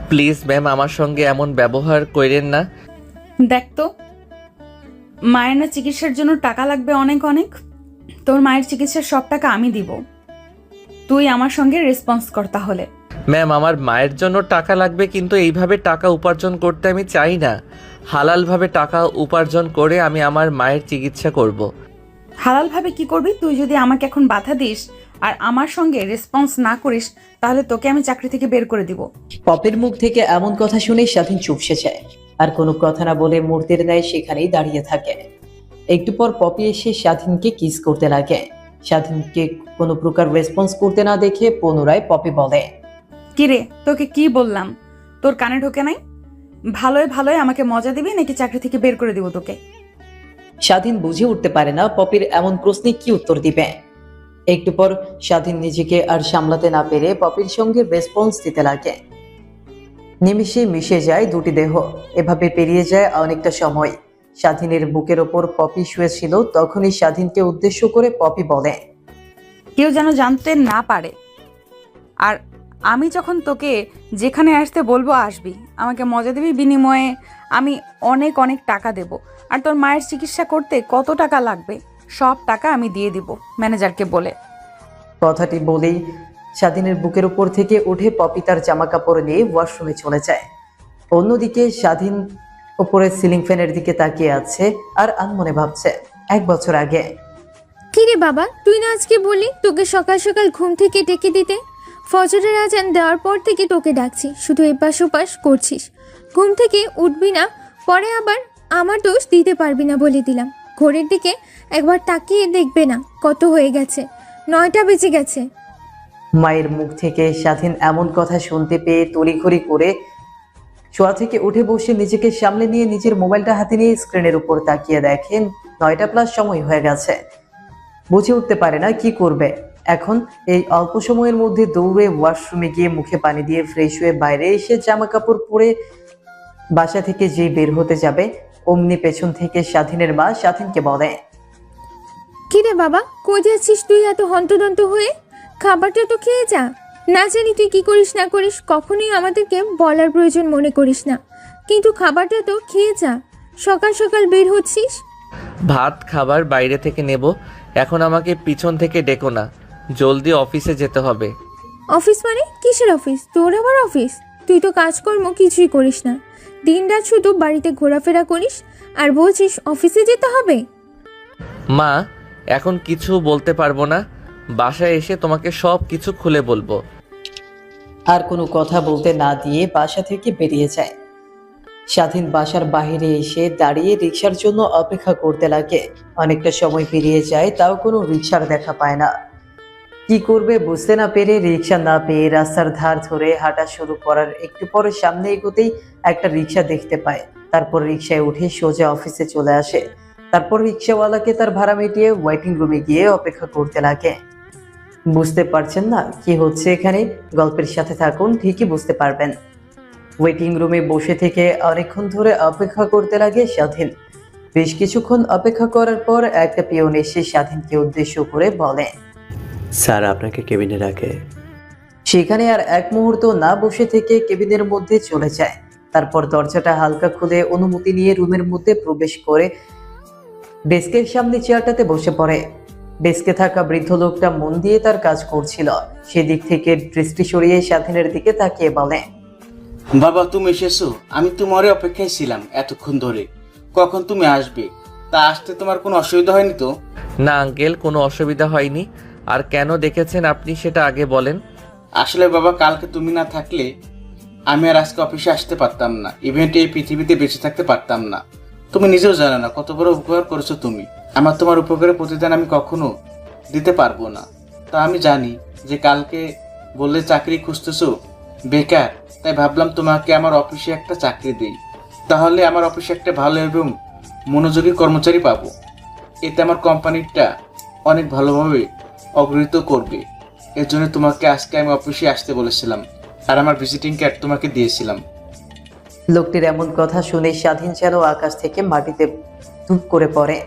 Please ma'am, আমার সঙ্গে এমন ব্যবহার কইরেন না। দেখ তো, মায়ের না চিকিৎসার জন্য টাকা লাগবে অনেক অনেক। তোর মায়ের চিকিৎসার সব টাকা আমি দিব। তুই আমার সঙ্গে রেসপন্স কর তাহলে। ম্যাম, আমার মায়ের জন্য টাকা লাগবে, কিন্তু এইভাবে টাকা উপার্জন করতে আমি চাই না। হালালভাবে টাকা উপার্জন করে আমি আমার মায়ের চিকিৎসা করব। হালালভাবে কি করবি? তুই যদি আমাকে এখন বাধা দিস আর আমার সঙ্গে রেসপন্স না করিস, তাহলে তোকে আমি চাকরি থেকে বের করে দিব। পপির মুখ থেকে এমন কথা শুনে স্বাধীন চুপসে যায়, আর কোনো কথা না বলে মূর্তির ন্যায় সেখানেই দাঁড়িয়ে থাকে। একটু পর পপি এসে স্বাধীনকে কিস করতে লাগে। স্বাধীনকে কোনো প্রকার রেসপন্স করতে না দেখে পুনরায় পপি বলে, কিরে, তোকে কি বললাম? তোর কানে ঢোকে নাই? ভালোই ভালোই আমাকে মজা দিবি নাকি চাকরি থেকে বের করে দিব তোকে? স্বাধীন বুঝে উঠতে পারে না পপির এমন প্রশ্নে কি উত্তর দিবে। একটু পর স্বাধীন নিজেকে আর সামলাতে না পেরে পপির সঙ্গে রেসপন্স দিতে লাগে। নিমিষে মিশে যায় দুটি দেহ। এভাবে পেরিয়ে যায় অনেকটা সময়। স্বাধীনের বুকের ওপর পপি শুয়েছিল, তখনই স্বাধীনকে উদ্দেশ্য করে পপি বলে, কেউ যেন জানতে না পারে। আর আমি যখন তোকে যেখানে আসতে বলবো আসবি, আমাকে মজা দিবি, বিনিময়ে আমি অনেক অনেক টাকা দেব। আর তোর মায়ের চিকিৎসা করতে কত টাকা লাগবে সব টাকা আমি দিয়ে দিব ম্যানেজারকে বলে। কথাটি বলেই স্বাধীনের বুকের উপর থেকে উঠে পপি তার জামা কাপড় নিয়ে ওয়াশরুমে চলে যায়। অন্যদিকে স্বাধীন উপরে সিলিং ফ্যানের দিকে তাকিয়ে আছে আর আনমনে ভাবছে 1 বছর আগে। কিরে বাবা, তুই না আজকে বললি তোকে সকাল সকাল ঘুম থেকে ডেকে দিতে? ফজরের আজান দেওয়ার পর থেকে তোকে ডাকছি, শুধু এপাশ ওপাশ করছিস। ঘুম থেকে উঠবি না, পরে আবার আমার দোষ দিতে পারবি না বলে দিলাম। ঘড়ির দিকে একবার তাকিয়ে দেখবে না কত হয়ে গেছে, 9টা বেজে গেছে। মায়ের মুখ থেকে স্বাধীন এমন কথা শুনতে পেয়ে তড়িঘড়ি করে শোয়া থেকে উঠে বসে নিজেকে সামলে নিয়ে নিজের মোবাইলটা হাতে নিয়ে স্ক্রিনের উপর তাকিয়ে দেখেন 9টা+ সময় হয়ে গেছে। বুঝে উঠতে পারে না কি করবে এখন। এই অল্প সময়ের মধ্যে দৌড়ে ওয়াশরুমে গিয়ে মুখে পানি দিয়ে ফ্রেশ হয়ে বাইরে এসে জামা কাপড় পরে বাসা থেকে যে বের হতে যাবে, অমনি পেছন থেকে স্বাধীনের মা স্বাধীনকে বলে, কিরে বাবা, কই যাচ্ছিস তুই এত হন্তদন্ত হয়ে? খাবারটা তো খেয়ে যা। না জানি তুই কি করিস না করিস, কখনোই আমাদেরকে বলার প্রয়োজন মনে করিস না, কিন্তু খাবারটা তো খেয়ে যা। সকাল সকাল বের হচ্ছিস। ভাত খাবার বাইরে থেকে নেব, এখন আমাকে পিছন থেকে ডেকো না, জলদি অফিসে যেতে হবে। অফিস মানে কিসের অফিস? তোর আবার অফিস? তুই তো কাজকর্ম কিছুই করিস না, দিনরাত শুধু বাড়িতে ঘোরাফেরা করিস আর বলছিস অফিসে যেতে হবে। মা, এখন কিছু বলতে পারবো না, বাসায় এসে তোমাকে সব কিছু খুলে বলবো। আর কোনো কথা বলতে না দিয়ে বাসা থেকে বেরিয়ে যায়। স্বাধীন বাসার বাইরে এসে দাঁড়িয়ে রিক্সার জন্য অপেক্ষা করতে লাগে। অনেকটা সময় পেরিয়ে যায়, তাও কোনো রিক্সার দেখা পায় না। কি করবে বুঝতে না পেরে রিক্সা না পেয়ে রাস্তার ধার ধরে হাঁটা শুরু করার একটু পরে সামনে এগোতেই একটা রিক্সা দেখতে পায়। তারপর রিক্সায় উঠে সোজা অফিসে চলে আসে। তারপর রিক্সাওয়ালাকে তার ভাড়া মিটিয়ে ওয়েটিং রুমে গিয়ে অপেক্ষা করতে লাগে। বুঝতে পারছেন না কি হচ্ছে এখানে? গল্পের সাথে থাকুন, ঠিকই বুঝতে পারবেন। ওয়েটিং রুমে বসে থেকে অনেকক্ষণ ধরে অপেক্ষা করতে লাগে স্বাধীন। বেশ কিছুক্ষণ অপেক্ষা করার পর একটা পিয়ন এসে স্বাধীনকে উদ্দেশ্য করে বলে, স্যার আপনাকে কেবিনে রাখে। সেখানে আর এক মুহূর্ত না বসে থেকে কেবিনের মধ্যে চলে যায়। তারপর দরজাটা হালকা খুলে অনুমতি নিয়ে রুমের মধ্যে প্রবেশ করে ডেস্কের সামনে চেয়ারটাতে বসে পড়ে। ডেস্কে থাকা বৃদ্ধ লোকটা মন দিয়ে তার কাজ করছিল। সেদিক থেকে দৃষ্টি সরিয়ে স্বাধীনের দিকে তাকিয়ে বলে, বাবা তুমি এসেছো? আমি তোমারই অপেক্ষায় ছিলাম এতক্ষণ ধরে, কখন তুমি আসবে। তা আসতে তোমার কোনো অসুবিধা হয়নি তো? না আঙ্কেল, কোনো অসুবিধা হয়নি। আর কেন দেখেছেন আপনি সেটা আগে বলেন। আসলে বাবা, কালকে তুমি না থাকলে আমি আর আজকে অফিসে আসতে পারতাম না, ইভেন্টে এই পৃথিবীতে বেঁচে থাকতে পারতাম না। তুমি নিজেও জানো না কত বড় উপকার করেছো তুমি আমার। তোমার উপকারের প্রতিদান আমি কখনো দিতে পারবো না। তা আমি জানি যে কালকে বললে চাকরি খুঁজতেছো, বেকার, তাই ভাবলাম তোমাকে আমার অফিসে একটা চাকরি দিই। তাহলে আমার অফিসে একটা ভালো এবং মনোযোগী কর্মচারী পাবো। এতে আমার কোম্পানিটা অনেক ভালোভাবে অগ্রহিত করবে। এর জন্য তোমাকে আজকে আমি অফিসে আসতে বলেছিলাম, আর আমার ভিজিটিং কার্ড তোমাকে দিয়েছিলাম। লোকটির এমন কথা শুনে স্বাধীন যেন আকাশ থেকে মাটিতে ধূপ করে পড়ে।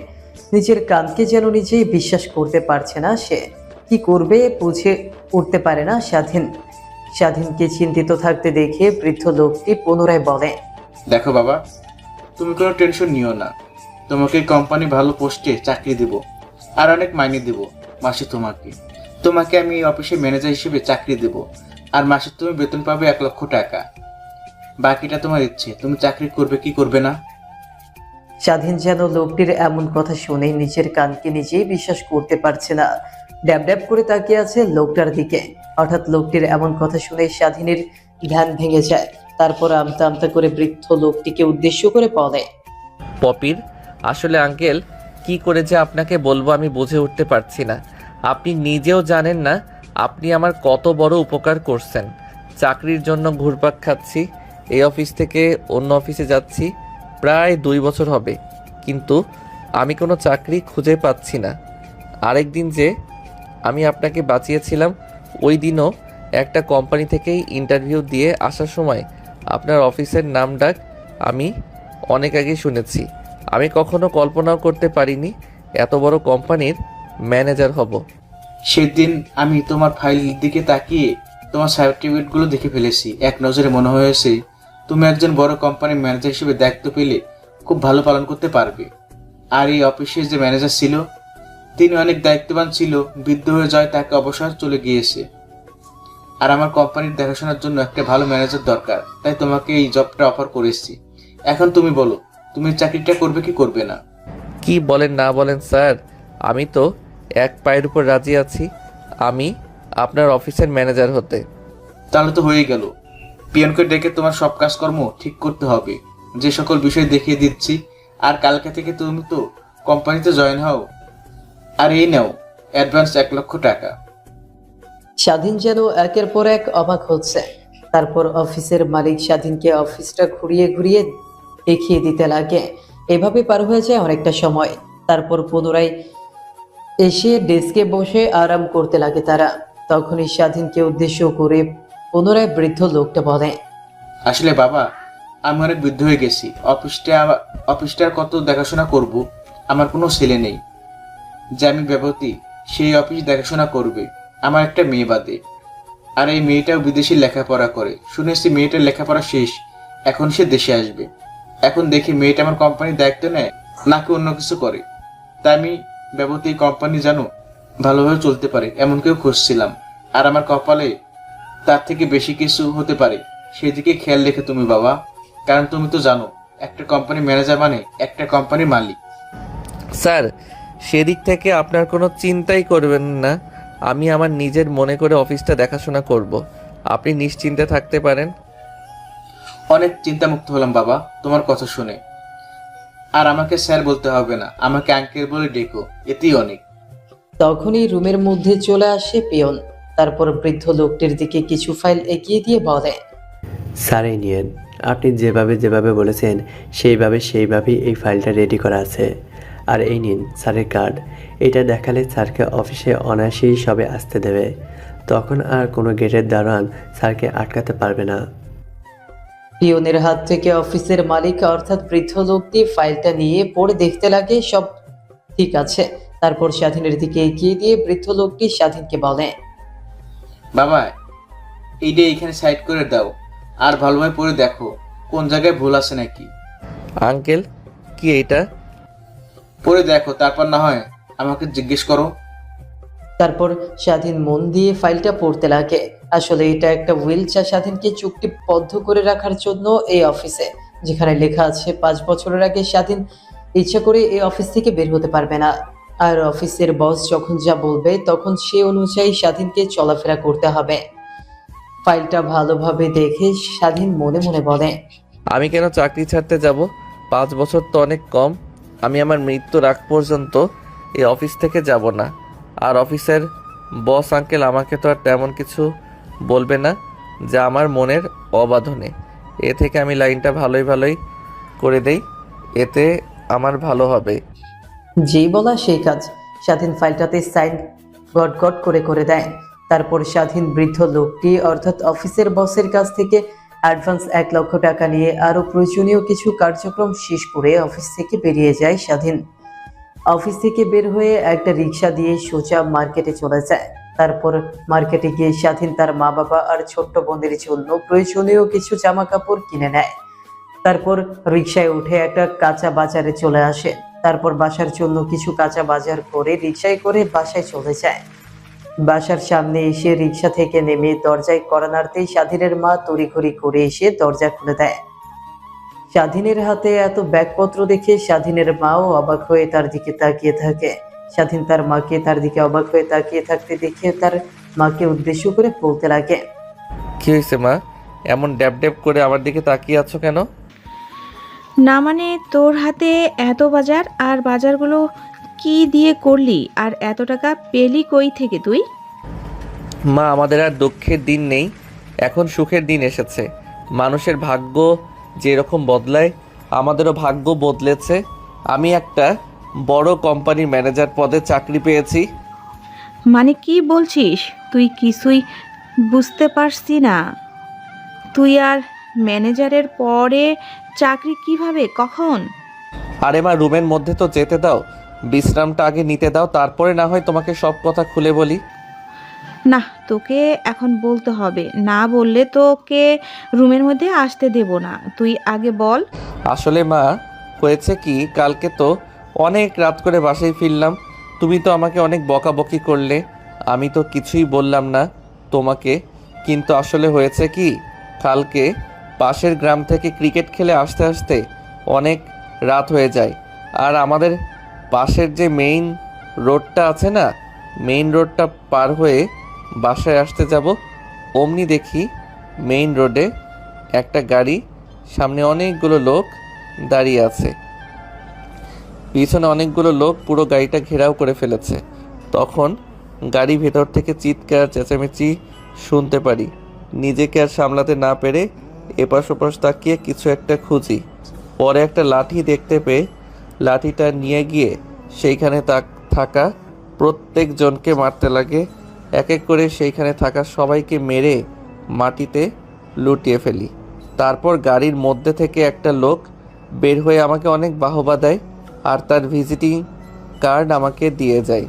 নিজের কানকে যেন নিজেই বিশ্বাস করতে পারছে না সে। কি করবে বুঝে উঠতে পারে না স্বাধীন। স্বাধীনকে চিন্তিত থাকতে দেখে বৃদ্ধ লোকটি পুনরায় বলে, দেখো বাবা, তুমি কোনো টেনশন নিও না। তোমাকে কোম্পানি ভালো পোস্টে চাকরি দেব, আর অনেক মাইনে দেব মাসে। তোমাকে আমি অফিসে ম্যানেজার হিসেবে চাকরি দেব, আর মাসে তুমি বেতন পাবে 1 লক্ষ টাকা। বাকিটা তোমার ইচ্ছে, তুমি চাকরি করবে কি করবে না। স্বাধীন যেন লোকটির এমন কথা শুনে নিজের কানকে নিজেই বিশ্বাস করতে পারছে না। ড্যাব ড্যাব করে তাকিয়ে আছে লোকটার দিকে। হঠাৎ লোকটির এমন কথা শুনে স্বাধীনের ধ্যান ভেঙে যায়। তারপর আমতা আমতা করে বৃদ্ধ লোকটিকে উদ্দেশ্য করে বলে, পপির, আসলে আঙ্কেল কি করে যে আপনাকে বলবো আমি বুঝে উঠতে পারছি না। আপনি নিজেও জানেন না আপনি আমার কত বড় উপকার করছেন। চাকরির জন্য ঘুরপাক খাচ্ছি, এই অফিস থেকে অন্য অফিসে যাচ্ছি, প্রায় 2 বছর হবে, কিন্তু আমি কোনো চাকরি খুঁজে পাচ্ছি না। আরেকদিন যে আমি আপনাকে বাঁচিয়েছিলাম, ওই দিনও একটা কোম্পানি থেকেই ইন্টারভিউ দিয়ে আসার সময় আপনার অফিসের নাম ডাক আমি অনেক আগে শুনেছি। আমি কখনো কল্পনাও করতে পারিনি এত বড় কোম্পানির ম্যানেজার হব। সেদিন আমি তোমার ফাইল দিকে তাকিয়ে তোমার সার্টিফিকেটগুলো দেখে ফেলেছি। এক নজরে মনে হয়েছে তুমি একজন বড় কোম্পানির ম্যানেজার হিসেবে দায়িত্ব পেলে খুব ভালো পালন করতে পারবে। আর এই অফিসের যে ম্যানেজার ছিল, তিনি অনেক দায়িত্ববান ছিল, বৃদ্ধ হয়ে যায়, তাকে অবসর চলে গিয়েছে। আর আমার কোম্পানির দেখাশোনার জন্য একটা ভালো ম্যানেজার দরকার, তাই তোমাকে এই জবটা অফার করেছি। এখন তুমি বলো, তুমি চাকরিটা করবে কি করবে না। কি বলেন না বলেন স্যার, আমি তো এক পায়ের উপর রাজি আছি আমি আপনার অফিসের ম্যানেজার হতে। তাহলে তো হয়ে গেল। পিয়নকে ডেকে তোমার সব কাজকর্ম ঠিক করতে হবে, যে সকল বিষয় দেখিয়ে দিচ্ছি। আর কালকে থেকে তুমি তো কোম্পানিতে জয়েন হও। আর এই নাও অ্যাডভান্স 1 লক্ষ টাকা। স্বাধীন যেন একের পর এক অবাক হচ্ছে। তারপর অফিসের মালিক স্বাধীনকে অফিসটা ঘুরিয়ে ঘুরিয়ে দেখিয়ে দিতে লাগে। এভাবে পার হয়ে যায় অনেকটা সময়। তারপর পুনরায় এসে ডেস্কে বসে আরাম করতে লাগে তারা। তখনই স্বাধীনকে উদ্দেশ্য করে পুনরায় বৃদ্ধ লোকটা বলে, আসলে বাবা, আমি অনেক বৃদ্ধ হয়ে গেছি। অফিসটার কত দেখাশোনা করব। আমার কোনো ছেলে নেই যে আমি ব্যবতী সেই অফিস দেখাশোনা করবে, আমার একটা মেয়ে বাদে। আর এই মেয়েটাও বিদেশে লেখাপড়া করে। শুনেছি মেয়েটার লেখাপড়া শেষ, এখন সে দেশে আসবে। এখন দেখি মেয়েটা আমার কোম্পানির দায়িত্ব নেয় নাকি অন্য কিছু করে। তাই আমি ব্যবতী কোম্পানি যেন ভালোভাবে চলতে পারে এমন কেউ খুঁজছিলাম। আর আমার কপালে তার থেকে বেশি কিছু হতে পারে, সেদিকে খেয়াল রেখে তুমি বাবা। কারণ তুমি তো জানো একটা কোম্পানির ম্যানেজার মানে একটা কোম্পানির মালিক। স্যার, সেদিক থেকে আপনার কোনো চিন্তাই করবেন না, আমি আমার নিজের মনে করে অফিসটা দেখাশোনা করব। আপনি নিশ্চিন্তে থাকতে পারেন। অনেক চিন্তামুক্ত হলাম বাবা তোমার কথা শুনে। আর আমাকে স্যার বলতে হবে না, আমাকে আঙ্কেল বলে ডেকো, এতেই অনেক। তখনই রুমের মধ্যে চলে আসে পিয়ন। তারপর বৃদ্ধ লোকটির দিকে কিছু ফাইল এগিয়ে দিয়ে বলে, স্যার এই নিয়েন, আপনি যেভাবে বলেছেন সেইভাবেই এই ফাইলটা রেডি করা আছে। আর এই নিন স্যারের কার্ড, এটা দেখালে স্যারকে অফিসে অনায়াসেই সবে আসতে দেবে। তখন আর কোনো গেটের দারোয়ান স্যারকে আটকাতে পারবে না। পিয়নের হাত থেকে অফিসের মালিক অর্থাৎ বৃদ্ধ লোকটি ফাইলটা নিয়ে পড়ে দেখতে লাগে সব ঠিক আছে। তারপর স্বাধীনের দিকে এগিয়ে দিয়ে বৃদ্ধ লোকটি স্বাধীনকে বলে, বাবা, এইটা এইখানে সাইড করে দাও, আর ভালোভাবে পড়ে দেখো কোন জায়গায় ভুল আছে নাকি। আঙ্কেল, কি এটা? পড়ে দেখো, তারপর না হয় আমাকে জিজ্ঞেস করো। তারপর স্বাধীন মন দিয়ে ফাইলটা পড়তে লাগে। আসলে এটা একটা উইল, যা স্বাধীনকে চুক্তিবদ্ধ করে রাখার জন্য এই অফিসে, যেখানে লেখা আছে 5 বছরের আগে স্বাধীন ইচ্ছা করে এই অফিস থেকে বের হতে পারবে না। আর অফিসের বস যখন যা বলবে তখন সে অনুযায়ী স্বাধীনকে চলাফেরা করতে হবে। ফাইলটা ভালোভাবে দেখে স্বাধীন মনে মনে বলে, আমি কেন চাকরি ছাড়তে যাব? 5 বছর তো অনেক কম। আমি আমার মৃত্যুর আগ পর্যন্ত এই অফিস থেকে যাব না। আর অফিসের বস আঙ্কেল আমাকে তো আর তেমন কিছু বলবে না, যা আমার মনের অবাধনে। এ থেকে আমি লাইনটা ভালোই করে দেই, এতে আমার ভালো হবে। যেই বলা সেই কাজ। স্বাধীন ফাইলটাতে সাইন গট গট করে দেয়। তারপর স্বাধীন বৃদ্ধ লোকটি অর্থাৎ অফিসের বসের কাছ থেকে অ্যাডভান্স 1 লক্ষ টাকা নিয়ে আরো প্রয়োজনীয় কিছু কার্যক্রম শেষ করে অফিস থেকে বেরিয়ে যায় স্বাধীন। অফিস থেকে বের হয়ে একটা রিক্সা দিয়ে সোজা মার্কেটে চলে যায়। তারপর মার্কেটে গিয়ে স্বাধীন তার মা বাবা আর ছোট্ট বোনের জন্য প্রয়োজনীয় কিছু জামা কাপড় কিনে নেয়। তারপর রিকশায় উঠে একটা কাঁচা বাজারে চলে আসে। তারপর বাসার জন্য কিছু কাঁচা বাজার করে রিকশায় করে বাসায় চলে যায়। বাসার সামনে এসে রিকশা থেকে নেমে দরজায় কড়া নাড়তেই স্বাধীনের মা তড়িঘড়ি করে এসে দরজা খুলে দেয়। স্বাধীনের হাতে এত ব্যাগপত্র দেখে স্বাধীনের মাও অবাক হয়ে তার দিকে তাকিয়ে থাকে। স্বাধীন তার মাকে তার দিকে অবাক হয়ে তাকিয়ে থাকতে দেখে তার মাকে উদ্দেশ্য করে বলতে লাগে, কি হয়েছে মা, এমন ড্যাব ড্যাব করে আমার দিকে তাকিয়ে আছো কেন? না মানে তোর হাতে এত বাজার, আর বাজারগুলো কি দিয়ে করলি, আর এত টাকা পেলি কই থেকে তুই? মা, আমাদের আর দুঃখের দিন নেই, এখন সুখের দিন এসেছে। মানুষের ভাগ্য যেরকম বদলায় আমাদেরও ভাগ্য বদলেছে। আমি একটা বড় কোম্পানির ম্যানেজার পদে চাকরি পেয়েছি। মানে কি বলছিস? তুই কিছুই বুঝতে পারছি না। তুই আর ম্যানেজারের পরে চাকরি কিভাবে, কখন? আরে মা, রুমের মধ্যে তো যেতে দাও, বিশ্রামটা আগে নিতে দাও, তারপরে না হয় তোমাকে সব কথা খুলে বলি। না, তোকে এখন বলতে হবে, না বললে তোকে রুমের মধ্যে আসতে দেব না। তুই আগে বল। আসলে মা, হয়েছে কি, কালকে তো অনেক রাত করে বাসায় ফিরলাম। তুমি তো আমাকে অনেক বকাবকি করলে, আমি তো কিছুই বললাম না তোমাকে। কিন্তু আসলে হয়েছে কি, কালকে পাশের গ্রাম থেকে ক্রিকেট খেলে আসতে আসতে অনেক রাত হয়ে যায়। আর আমাদের পাশের যে মেইন রোডটা আছে না, মেইন রোডটা পার হয়ে বাসায় আসতে যাব, অমনি দেখি মেইন রোডে একটা গাড়ি, সামনে অনেকগুলো লোক দাঁড়িয়ে আছে, পিছনে অনেকগুলো লোক পুরো গাড়িটা ঘেরাও করে ফেলেছে। তখন গাড়ি ভেতর থেকে চিৎকার চেঁচামেচি শুনতে পারি। নিজেকে আর সামলাতে না পেরে এপাশ ওপাশ তাকিয়ে কিছু একটা খুঁজি। পরে একটা লাঠি দেখতে পেয়ে লাঠিটা নিয়ে গিয়ে সেইখানে থাকা প্রত্যেকজনকে মারতে লাগে। এক এক করে সেইখানে থাকা সবাইকে মেরে মাটিতে লুটিয়ে ফেলি। তারপর গাড়ির মধ্যে থেকে একটা লোক বের হয়ে আমাকে অনেক বাহবা দেয় আর তার ভিজিটিং কার্ড আমাকে দিয়ে যায়।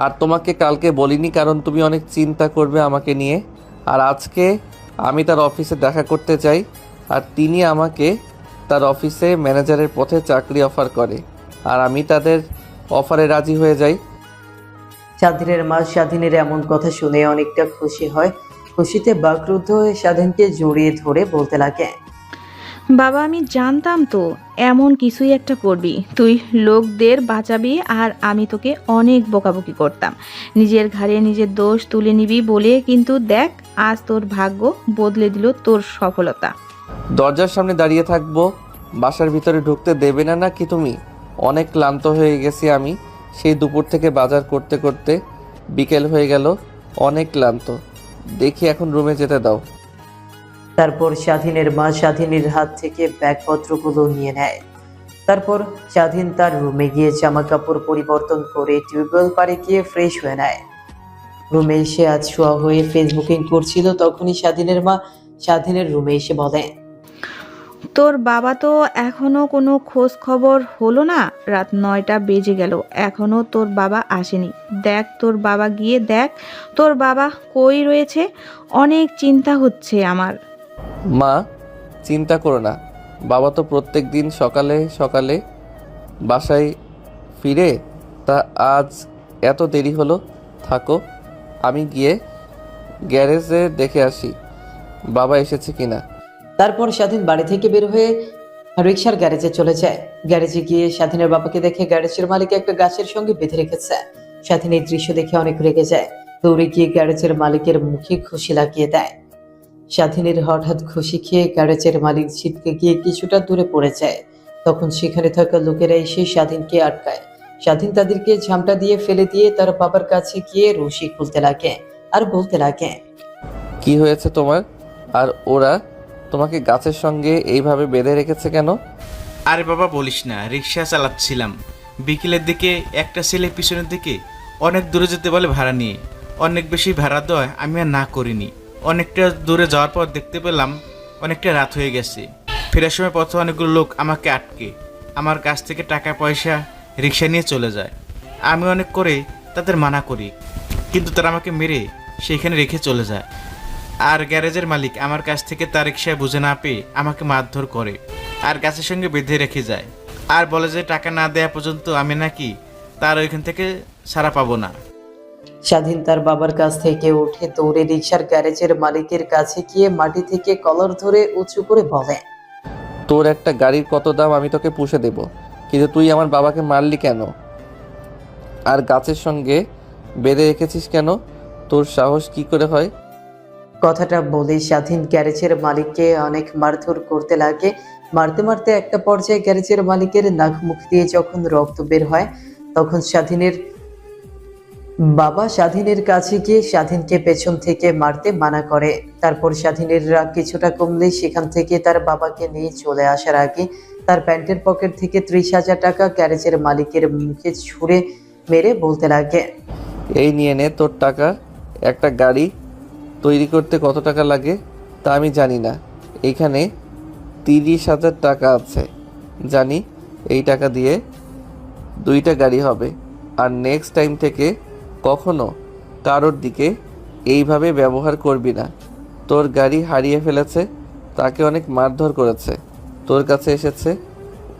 আর তোমাকে কালকে বলিনি, কারণ তুমি অনেক চিন্তা করবে আমাকে নিয়ে। আর আজকে আমি তার অফিসে দেখা করতে যাই, আর তিনি আমাকে তার অফিসে ম্যানেজারের পথে চাকরি অফার করে, আর আমি তাদের অফারে রাজি হয়ে যাই। স্বাধীনের মা স্বাধীনের এমন কথা শুনে অনেকটা খুশি হয়। খুশিতে বাকরুদ্ধ হয়ে স্বাধীনকে জড়িয়ে ধরে বলতে লাগে, বাবা, আমি জানতাম তো এমন কিছুই একটা করবি। তুই লোকদের বাঁচাবি আর আমি তোকে অনেক বকাবকি করতাম, নিজের ঘাড়ে নিজের দোষ তুলে নিবি বলে। কিন্তু দেখ, আজ তোর ভাগ্য বদলে দিল তোর সফলতা। দরজার সামনে দাঁড়িয়ে থাকবো, বাসার ভিতরে ঢুকতে দেবে না নাকি তুমি? অনেক ক্লান্ত হয়ে গেছি আমি, সেই দুপুর থেকে বাজার করতে করতে বিকেল হয়ে গেল, অনেক ক্লান্ত। দেখি এখন রুমে যেতে দাও। তারপর স্বাধীনের মা স্বাধীনের হাত থেকে ব্যাগপত্রগুলো নিয়ে নেয়। তারপর স্বাধীন তার রুমে গিয়ে জামা কাপড় পরিবর্তন করে টিউবওয়েল পাড়ে গিয়ে ফ্রেশ হয়ে নেয়। রুমে এসে আজ শোয়া হয়ে ফেসবুকিং করছিল, তখনই স্বাধীনের মা স্বাধীনের রুমে এসে বলে, তোর বাবা তো এখনো কোনো খোঁজ খবর হলো না? রাত 9টা বেজে গেল, এখনো তোর বাবা আসেনি। দেখ, তোর বাবা গিয়ে দেখ তোর বাবা কই রয়েছে। অনেক চিন্তা হচ্ছে আমার। মা, চিন্তা করো না, বাবা তো প্রত্যেক দিন সকালে সকালে বাসায় ফিরে, তা আজ এত দেরি হলো। থাকো, আমি গিয়ে গ্যারেজে দেখে আসি বাবা এসেছে কিনা। তারপর স্বাধীন বাড়ি থেকে বের হয়ে রিক্সার গ্যারেজে চলে যায়। গ্যারেজে গিয়ে স্বাধীনের বাবাকে দেখে গ্যারেজের মালিক একটা গাছের সঙ্গে বেঁধে রেখেছে। স্বাধীন এই দৃশ্য দেখে অনেক রেগে যায়, দৌড়ে গিয়ে গ্যারেজের মালিকের মুখে খুশি লাগিয়ে দেয়। স্বাধীনের হঠাৎ খুশি খেয়ে গ্যারেজের মালিক ছিটকে গিয়ে কিছুটা দূরে পড়ে যায়। তখন সেখানে থাকা লোকেরা এসে স্বাধীনকে আটকায়। স্বাধীন তাদেরকে ঝামটা দিয়ে ফেলে দিয়ে তার বাবার কাছে গিয়ে রশি খুলতে লাগে আর বলতে লাগে, কি হয়েছে তোমার? আর ওরা তোমাকে গাছের সঙ্গে এইভাবে বেঁধে রেখেছে কেন? আরে বাবা বলিস না, রিক্সা চালাচ্ছিলাম, বিকেলের দিকে একটা ছেলে পিছনের দিকে অনেক দূরে যেতে বলে ভাড়া নিয়ে। অনেক বেশি ভাড়া দেওয়ায় আমি আর না করিনি। অনেকটা দূরে যাওয়ার পর দেখতে পেলাম অনেকটা রাত হয়ে গেছে। ফেরার সময় পথে অনেকগুলো লোক আমাকে আটকে আমার কাছ থেকে টাকা পয়সা রিক্সা নিয়ে চলে যায়। আমি অনেক করে তাদের মানা করি, কিন্তু তারা আমাকে মেরে সেইখানে রেখে চলে যায়। আর গ্যারেজের মালিক আমার কাছ থেকে তার রিক্সায় বুঝে না পেয়ে আমাকে মারধর করে আর গাছের সঙ্গে বেঁধে রেখে যায়, আর বলে যে টাকা না দেওয়া পর্যন্ত আমি নাকি তার ওইখান থেকে ছাড়া পাবো না। স্বাধীন তার বাবার কাছ থেকে উঠে দৌড়ে রিক্সার গ্যারেজের মালিকের কাছে গিয়ে মাটি থেকে কলার ধরে উঁচু করে বলে, তোর একটা গাড়ির কত দাম আমি তোকে পুষে দেব, কিন্তু তুই আমার বাবাকে মারলি কেন? আর গাছের সঙ্গে বেঁধে রেখেছিস কেন? তোর সাহস কি করে হয়? কথাটা বলে স্বাধীন গ্যারেজের মালিককে অনেক মারধর করতে লাগে। মারতে মারতে একটা পর্যায়ে গ্যারেজের মালিকের নাক মুখ দিয়ে যখন রক্ত বের হয়, তখন স্বাধীনের বাবা স্বাধীনের কাছে গিয়ে স্বাধীনকে পেছন থেকে মারতে মানা করে। তারপর স্বাধীনের রাগ কিছুটা কমলে সেখান থেকে তার বাবাকে নিয়ে চলে আসার আগে তার প্যান্টের পকেট থেকে 30,000 টাকা গ্যারেজের মালিকের মুখে ছুঁড়ে মেরে বলতে লাগে, এই নিয়ে নে তোর টাকা। একটা গাড়ি তৈরি করতে কত টাকা লাগে তা আমি জানি না, এইখানে 30,000 টাকা আছে জানি। এই টাকা দিয়ে 2টা গাড়ি হবে। আর নেক্সট টাইম থেকে কখনো কারোর দিকে এইভাবে ব্যবহার করবি না। তোর গাড়ি হারিয়ে ফেলেছে, তাকে অনেক মারধর করেছে, তোর কাছে এসেছে,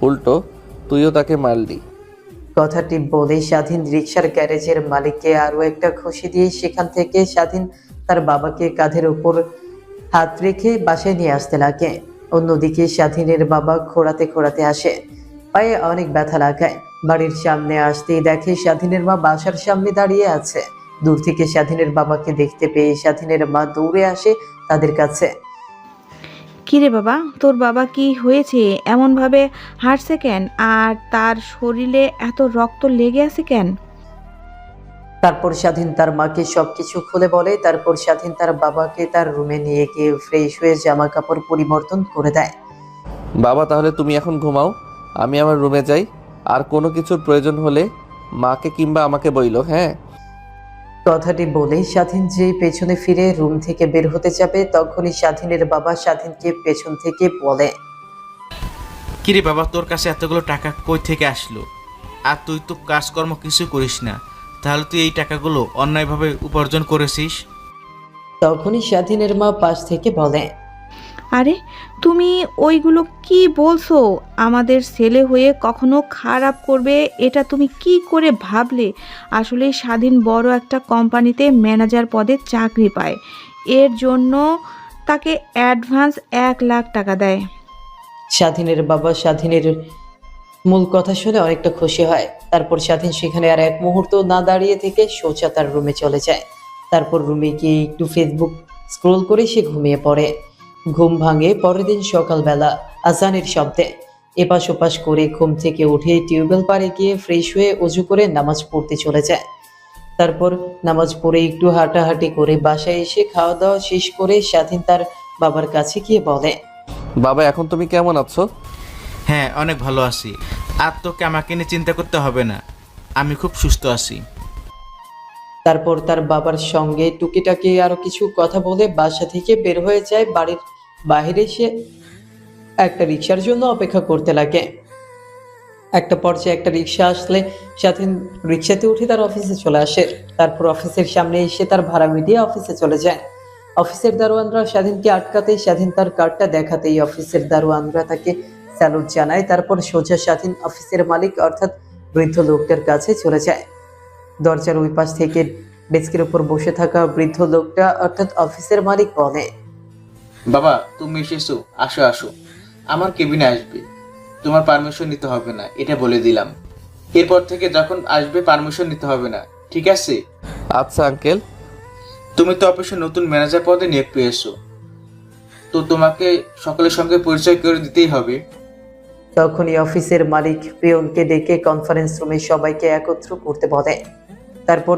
উল্টো তুইও তাকে মারলি। কথাটি বলে স্বাধীন রিক্সার গ্যারেজের মালিককে আরো একটা খুশি দিয়ে সেখান থেকে স্বাধীন তার বাবাকে কাঁধের উপর হাত রেখে বাসায় নিয়ে আসতে লাগে। অন্যদিকে স্বাধীনের বাবা খোঁড়াতে খোঁড়াতে আসে, পায়ে অনেক ব্যথা লাগায়। বাড়ির সামনে আসতেই দেখে স্বাধীনের মা বাসার সামনে দাঁড়িয়ে আছে। দূর থেকে স্বাধীনের বাবাকে দেখতে পেয়ে স্বাধীনের মা দৌড়ে আসে তাদের কাছে। কিরে বাবা, তোর বাবা কি হয়েছে? এমনভাবে হাঁটছে কেন? আর তার শরীরে এত রক্ত লেগে আছে কেন? তারপর স্বাধীন তার মাকে সবকিছু খুলে বলে। তারপর স্বাধীন তার বাবাকে তার রুমে নিয়ে গিয়ে ফ্রেশ হয়ে জামা কাপড় পরিবর্তন করে দেয়। বাবা তাহলে তুমি এখন ঘুমাও, আমি আমার রুমে যাই। আর কোনো কিছুর প্রয়োজন হলে মাকে কিংবা আমাকে বইলো, হ্যাঁ? কথাটি বলেই স্বাধীন যেই পেছনে ফিরে রুম থেকে বের হতে যাবে, তখনই স্বাধীনের বাবা স্বাধীনকে পেছন থেকে বলে, কিরে বাবা, তোর কাছে এতগুলো টাকা কই থেকে আসলো? আর তুই তো কাজকর্ম কিছু করিস না, তাহলে তুই এই টাকাগুলো অন্যায়ভাবে উপার্জন করেছিস। তখনই স্বাধীনের মা পাশ থেকে বলে, আরে তুমি ওইগুলো কি বলছো? আমাদের ছেলে হয়ে কখনো খারাপ করবে এটা তুমি কি করে ভাবলে? আসলে স্বাধীন বড় একটা কোম্পানিতে ম্যানেজার পদে চাকরি পায়, এর জন্য তাকে অ্যাডভান্স 1 লাখ টাকা দেয়। স্বাধীনের বাবা স্বাধীনের মূল কথা শুনে অনেকটা খুশি হয়। তারপর স্বাধীন সেখানে আর এক মুহূর্ত না দাঁড়িয়ে থেকে সোজা তার রুমে চলে যায়। তারপর রুমে গিয়ে একটু ফেসবুক স্ক্রোল করে সে ঘুমিয়ে পড়ে। ঘুম ভাঙে পরের দিন সকালবেলা আজানের শব্দে। এপাশ ওপাশ করে ঘুম থেকে উঠে টিউবওয়েল পাড়ে গিয়ে ফ্রেশ হয়ে উজু করে নামাজ পড়তে চলে যায়। তারপর নামাজ পড়ে একটু হাঁটাহাঁটি করে বাসায় এসে খাওয়া দাওয়া শেষ করে স্বাধীন তার বাবার কাছে গিয়ে বলে, বাবা এখন তুমি কেমন আছো? হ্যাঁ, অনেক ভালো আছি। আর তোকে আমাকে নিয়ে চিন্তা করতে হবে না, আমি খুব সুস্থ আছি। তারপর তার বাবার সঙ্গে টুকিটাকি আরো কিছু কথা বলে বাসা থেকে বের হয়ে যায়। বাড়ির বাইরে সে একটা রিক্সার জন্য অপেক্ষা করতে লাগে। একটা পর্যায়ে একটা রিক্সা আসলে স্বাধীন রিক্সাতে উঠে তার অফিসে চলে আসে। তারপর অফিসের সামনে এসে তার ভাড়া মিটিয়ে অফিসে চলে যায়। অফিসের দারোয়ানরা স্বাধীনকে আটকাতেই স্বাধীন তার কার্ডটা দেখাতেই অফিসের দারোয়ানরা তাকে স্যালুট জানায়। তারপর সোজা স্বাধীন অফিসের মালিক অর্থাৎ বৃদ্ধ লোকটার কাছে চলে যায়। দরজার ওই পাশ থেকে ডেস্কের উপর বসে থাকা বৃদ্ধ লোকটা অর্থাৎ অফিসের মালিক বলে, বাবা তুমি এসেছো, আসো আসো, আমার কেবিনে আসবে। তোমার পারমিশন নিতে হবে না, এটা বলে দিলাম। এরপর থেকে যখন আসবে পারমিশন নিতে হবে না, ঠিক আছে? আচ্ছা আঙ্কেল। তুমি তো অফিসে নতুন ম্যানেজার পদে নিয়োগ পেয়েছো, তো তোমাকে সকলের সঙ্গে পরিচয় করে দিতেই হবে। তখনই অফিসের মালিক পিয়নকে ডেকে কনফারেন্স রুমে সবাইকে একত্র করতে বলে। তারপর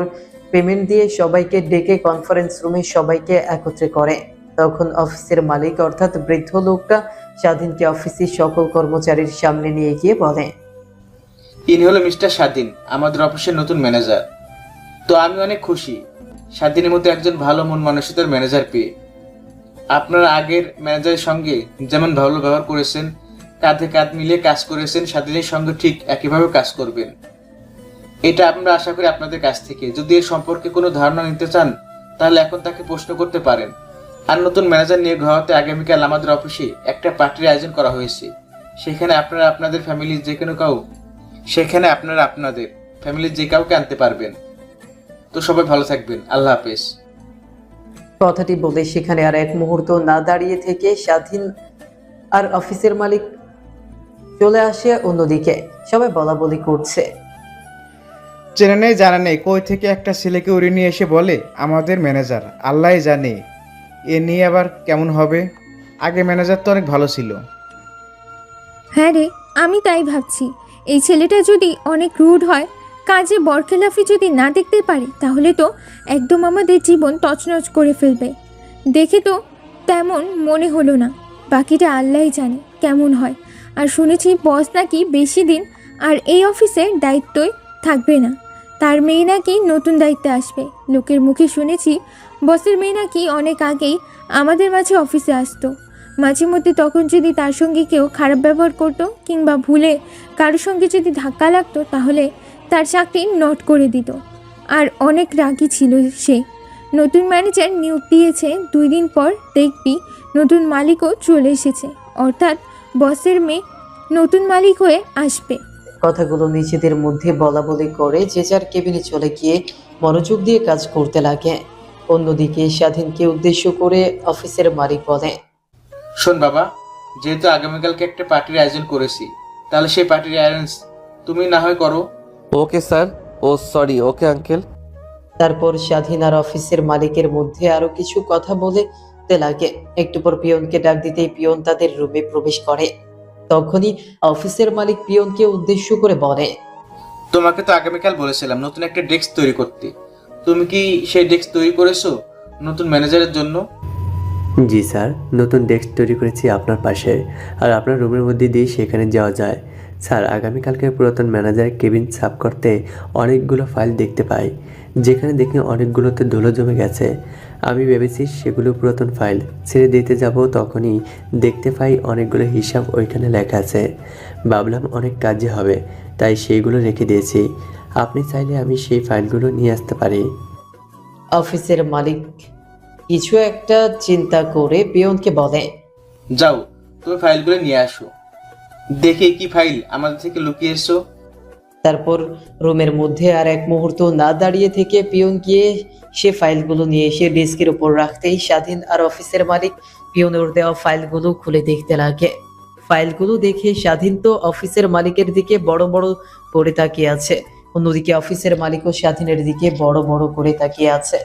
পেমেন্ট দিয়ে সবাইকে ডেকে কনফারেন্স রুমে সবাইকে একত্রে করে। তখন অফিসের মালিক অর্থাৎ বৃদ্ধ লোকটা স্বাধীনকে অফিসের সকল কর্মচারীর সামনে নিয়ে গিয়ে বলে, ইনি হলো মিস্টার স্বাধীন, আমাদের অফিসের নতুন ম্যানেজার। তো আমি অনেক খুশি স্বাধীনের মতো একজন ভালো মন মানসিকতার ম্যানেজার পেয়ে। আপনারা আগের ম্যানেজারের সঙ্গে যেমন ভালো ব্যবহার করেছেন, কাঁধে কাঁধ মিলিয়ে কাজ করেছেন, স্বাধীনের সঙ্গে ঠিক একইভাবে কাজ করবেন। এটা আমরা আশা করি আপনাদের কাছ থেকে। যদি এর সম্পর্কে কোনো ধারণা নিতে চান তাহলে এখন তাকে প্রশ্ন করতে পারেন। আর নতুন ম্যানেজার নিয়োগ হওয়াতে আগামীকাল আমাদের অফিসে একটা পার্টির আয়োজন করা হয়েছে। সেখানে আপনারা আপনাদের ফ্যামিলির যে কাউকে আনতে পারবেন। তো সবাই ভালো থাকবেন, আল্লাহ হাফেজ। কথাটি বলে সেখানে আর এক মুহূর্ত না দাঁড়িয়ে থেকে স্বাধীন আর অফিসের মালিক চলে আসে অন্যদিকে। সবাই বলা বলি করছে। চেনে নেই জানা নেই কই থেকে একটা ছেলেকে উড়িয়ে নিয়ে এসে বলে আমাদের ম্যানেজার। আল্লাহই জানে এ নিয়ে আবার কেমন হবে। আগে ম্যানেজার তো অনেক ভালো ছিল। হ্যাঁ রে, আমি তাই ভাবছি। এই ছেলেটা যদি অনেক রুড হয়, কাজে বরখেলাফি যদি না দেখতে পারি, তাহলে তো একদম আমাদের জীবন তছনছ করে ফেলবে। দেখে তো তেমন মনে হলো না, বাকিটা আল্লাহই জানে কেমন হয়। আর শুনেছি বস নাকি বেশি দিন আর এই অফিসের দায়িত্বই থাকবে না, তার মেয়ে নাকি নতুন দায়িত্বে আসবে। লোকের মুখে শুনেছি বসের মেয়ে নাকি অনেক আগেই আমাদের মাঝে অফিসে আসতো। মাঝে মধ্যে তখন যদি তার সঙ্গে কেউ খারাপ ব্যবহার করতো কিংবা ভুলে কারোর সঙ্গে যদি ধাক্কা লাগতো, তাহলে তার চাকরি নট করে দিত। আর অনেক রাগী ছিল সে। নতুন ম্যানেজার নিয়োগ দিয়েছে, 2 দিন পর দেখবি নতুন মালিকও চলে এসেছে, অর্থাৎ বসের মেয়ে নতুন মালিক হয়ে আসবে। কথাগুলো নিজেদের মধ্যে বলা বলি করে যে যার কেবিনে চলে গিয়ে মনোযোগ দিয়ে কাজ করতে লাগে। অন্যদিকে স্বাধীনকে উদ্দেশ্য করে অফিসের মালিক বলে, শোন বাবা, যেহেতু আগামীকালকে একটা পার্টির আয়োজন করেছি, তাহলে সেই পার্টির অ্যারেঞ্জ তুমি না হয় করো। ওকে স্যার, ও সরি, ওকে আঙ্কেল। তারপর স্বাধীন আর অফিসের মালিকের মধ্যে আরো কিছু কথা বলতে লাগে। একটু পর পিয়নকে ডাক দিতেই পিয়ন তাদের রুমে প্রবেশ করে। তখনই অফিসের মালিক পিয়নকে উদ্দেশ্য করে বলে, তোমাকে তো আগামীকাল বলেছিলাম নতুন একটা ডেস্ক তৈরি করতে। তুমি কি সেই ডেস্ক তৈরি করেছো নতুন ম্যানেজারের জন্য? জি স্যার, নতুন ডেস্ক তৈরি করেছি আপনার পাশে, আর আপনার রুমের মধ্যে দিয়ে সেখানে যাওয়া যায়। স্যার, আগামীকালকে পুরাতন ম্যানেজারের কেবিন সাফ করতে অনেকগুলো ফাইল দেখতে পাই, যেখানে দেখি অনেকগুলোতে ধুলো জমে গেছে। আমি ভেবেছি সেগুলো পুরাতন ফাইল। ছেড়ে দিতে যাব, তখনই দেখতে পাই অনেকগুলো হিসাব ওইখানে লেখা আছে। ভাবলাম অনেক কাজে হবে, তাই সেইগুলো রেখে দিয়েছি। আপনি চাইলে আমি সেই ফাইলগুলো নিয়ে আসতে পারি। অফিসের মালিক কিছু একটা চিন্তা করে পিয়নকে বলে, যাও, তুমি ফাইলগুলো নিয়ে আসো। দেখে কি ফাইল আমাদের থেকে লুকিয়েছো। তারপর রুমের মধ্যে আর এক মুহূর্ত না দাঁড়িয়ে থেকে পিয়ন গিয়ে সে ফাইলগুলো নিয়ে এসে ডেস্কের উপর রাখতেই স্বাধীন আর অফিসের মালিক পিয়নের দেওয়া ফাইলগুলো খুলে দেখতে লাগে। ফাইলগুলো দেখে স্বাধীন তো অফিসের মালিকের দিকে বড় বড় করে তাকিয়ে আছে, অন্যদিকে অফিসের মালিকও স্বাধীনের দিকে বড় বড় করে তাকিয়ে আছে।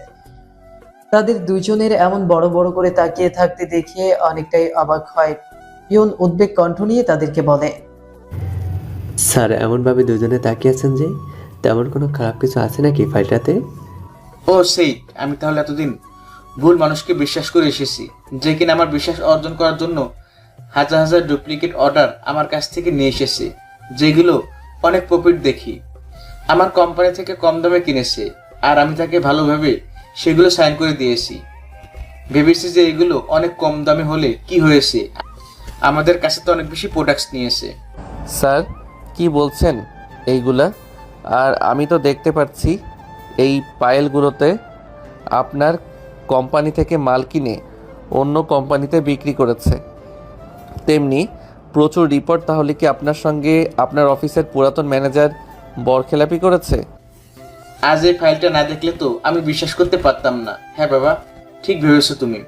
তাদের দুজনের এমন বড় বড় করে তাকিয়ে থাকতে দেখে অনেকটাই অবাক হয়। পিয়ন উদ্বেগ কণ্ঠ নিয়ে তাদেরকে বলে, স্যার, এমনভাবে দুজনে তাকিয়ে আছেন যে, তেমন কোনো খারাপ কিছু আছে নাকি ফাইলটাতে? ও সেই, আমি তাহলে এতদিন ভুল মানুষকে বিশ্বাস করে এসেছি, যে কিনা আমার বিশ্বাস অর্জন করার জন্য হাজার হাজার ডুপ্লিকেট অর্ডার আমার কাছ থেকে নিয়ে এসেছে, যেগুলো অনেক প্রফিট দেখি আমার কোম্পানি থেকে কম দামে কিনেছে। আর আমি তাকে ভালোভাবে সেগুলো সাইন করে দিয়েছি। ভেবেছি যে এগুলো অনেক কম দামে হলে কি হয়েছে, আমাদের কাছে তো অনেক বেশি প্রোডাক্টস নিয়েছে। স্যার, কি বলছেন এইগুলা? আর আমি তো দেখতে পাচ্ছি এই পায়েলগুলোতে আপনার কোম্পানি থেকে মাল কিনে অন্য কোম্পানিতে বিক্রি করেছে। তেমনি প্রচুর রিপোর্ট। তাহলে কি আপনার সঙ্গে আপনার অফিসের পুরাতন ম্যানেজার বরখেলাপি করেছে? আজ এই ফাইলটা না দেখলে তো আমি বিশ্বাস করতে পারতাম না। হ্যাঁ বাবা, ঠিক ভেবেছো তুমি।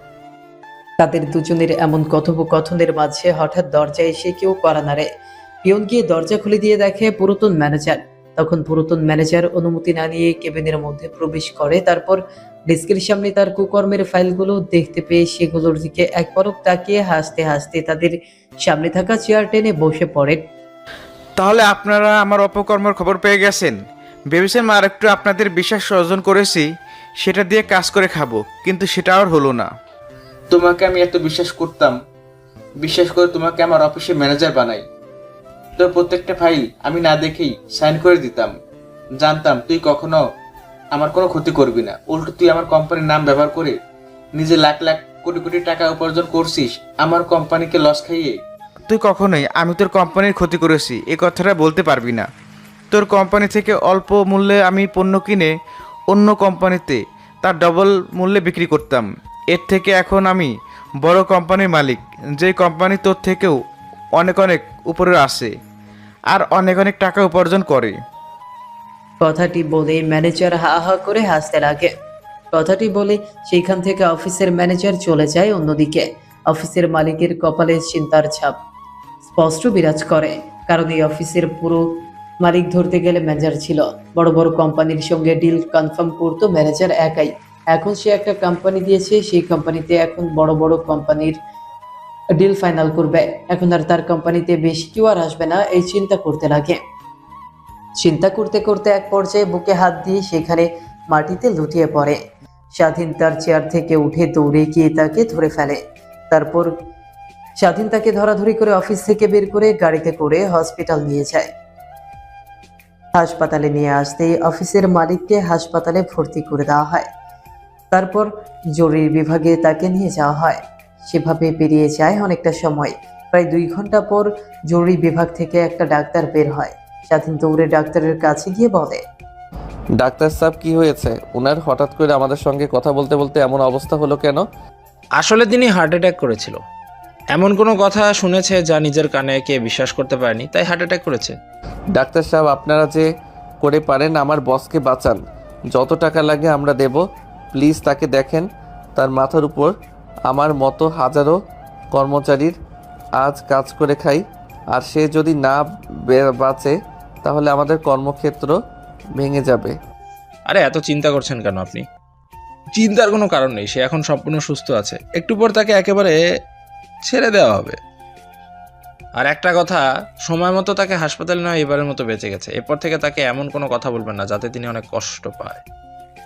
তাদের দুজনের এমন কথোপকথনের মাঝে হঠাৎ দরজায় এসে কেউ কড়া নাড়ে। পিয়ন গিয়ে দরজা খুলে দিয়ে দেখে পুরাতন ম্যানেজার। তখন পুরাতন ম্যানেজার অনুমতি না নিয়ে কেবিনের মধ্যে প্রবেশ করে। তারপর ডেস্কের সামনে তার কুকর্মের ফাইলগুলো দেখতে পেয়ে সেগুলোর দিকে এক পলক তাকিয়ে হাসতে হাসতে তাদের সামনে থাকা চেয়ার টেনে বসে পড়ে। তাহলে আপনারা আমার অপকর্মের খবর পেয়ে গেছেন। ভেবেছিলাম আর একটু আপনাদের বিশ্বাস অর্জন করেছি, সেটা দিয়ে কাজ করে খাবো, কিন্তু সেটা আর হলো না। তোমাকে আমি এত বিশ্বাস করতাম, বিশ্বাস করে তোমাকে আমার অফিসে ম্যানেজার বানাই। তোর প্রত্যেকটা ফাইল আমি না দেখেই সাইন করে দিতাম। জানতাম তুই কখনো আমার কোনো ক্ষতি করবি না। উল্টো তুই আমার কোম্পানির নাম ব্যবহার করে নিজে লাখ লাখ কোটি কোটি টাকা উপার্জন করছিস আমার কোম্পানিকে লস খাইয়ে। তুই কখনোই আমি তোর কোম্পানির ক্ষতি করেছি এই কথাটা বলতে পারবি না। তোর কোম্পানি থেকে অল্প মূল্যে আমি পণ্য কিনে অন্য কোম্পানিতে তার ডবল মূল্যে বিক্রি করতাম। এর থেকে এখন আমি বড় কোম্পানির মালিক, যেই কোম্পানি তোর থেকেও অনেক অনেক উপরে আসে আর অনেক অনেক টাকা উপার্জন করে। কথাটি বলে ম্যানেজার হা হা করে হাসতে লাগে। কথাটি বলে সেইখান থেকে অফিসের ম্যানেজার চলে যায় অন্যদিকে। অফিসের মালিকের কপালে চিন্তার ছাপ স্পষ্ট বিরাজ করে, কারণ এই অফিসের পুরো মালিক ধরতে গেলে ম্যানেজার ছিল। বড় বড় কোম্পানির সঙ্গে ডিল কনফার্ম করতো ম্যানেজার একাই। এখন সে একটা কোম্পানি দিয়েছে, সেই কোম্পানিতে এখন বড় বড় কোম্পানির ডিল ফাইনাল করবে। এখন আর তার কোম্পানিতে বেশি কেউ আর আসবে না, এই চিন্তা করতে লাগে। চিন্তা করতে করতে এক পর্যায়ে বুকে হাত দিয়ে সেখানে মাটিতে লুটিয়ে পড়ে। স্বাধীন তার চেয়ার থেকে উঠে দৌড়ে গিয়ে তাকে ধরে ফেলে। তারপর স্বাধীন তাকে ধরাধরি করে অফিস থেকে বের করে গাড়িতে করে হসপিটাল নিয়ে যায়। হাসপাতালে নিয়ে আসতেই অফিসের মালিককে হাসপাতালে ভর্তি করে দেওয়া হয়। তারপর জরুরি বিভাগে তাকে নিয়ে যাওয়া হয়। সেভাবে পেরিয়ে যায় অনেকটা সময়। প্রায় 2 ঘন্টা পর জরুরি বিভাগ থেকে একটা ডাক্তার বের হয়। স্বাধীন দৌড়ে ডাক্তারের কাছে গিয়ে বলে, ডাক্তার সাহেব কি হয়েছে? ওনার হঠাৎ করে আমাদের সঙ্গে কথা বলতে বলতে এমন অবস্থা হলো কেন? আসলে তিনি হার্ট অ্যাটাক করেছিল। এমন কোনো কথা শুনেছে যা নিজের কানে কে বিশ্বাস করতে পারেনি, তাই হার্ট অ্যাটাক করেছে। ডাক্তার সাহেব, আপনারা যে করে পারেন আমার বসকে বাঁচান। যত টাকা লাগে আমরা দেব। প্লিজ তাকে দেখেন। তার মাথার উপর আমার মতো হাজারো কর্মচারীর আজ কাজ করে খাই, আর সে যদি না বাঁচে তাহলে আমাদের কর্মক্ষেত্র ভেঙে যাবে। আরে এত চিন্তা করছেন কেন আপনি? চিন্তার কোনো কারণ নেই, সে এখন সম্পূর্ণ সুস্থ আছে। একটু পর তাকে একেবারে ছেড়ে দেওয়া হবে। আর একটা কথা, সময় মতো তাকে হাসপাতালে নেওয়া এবারের মতো বেঁচে গেছে। এরপর থেকে তাকে এমন কোনো কথা বলবেন না যাতে তিনি অনেক কষ্ট পায়।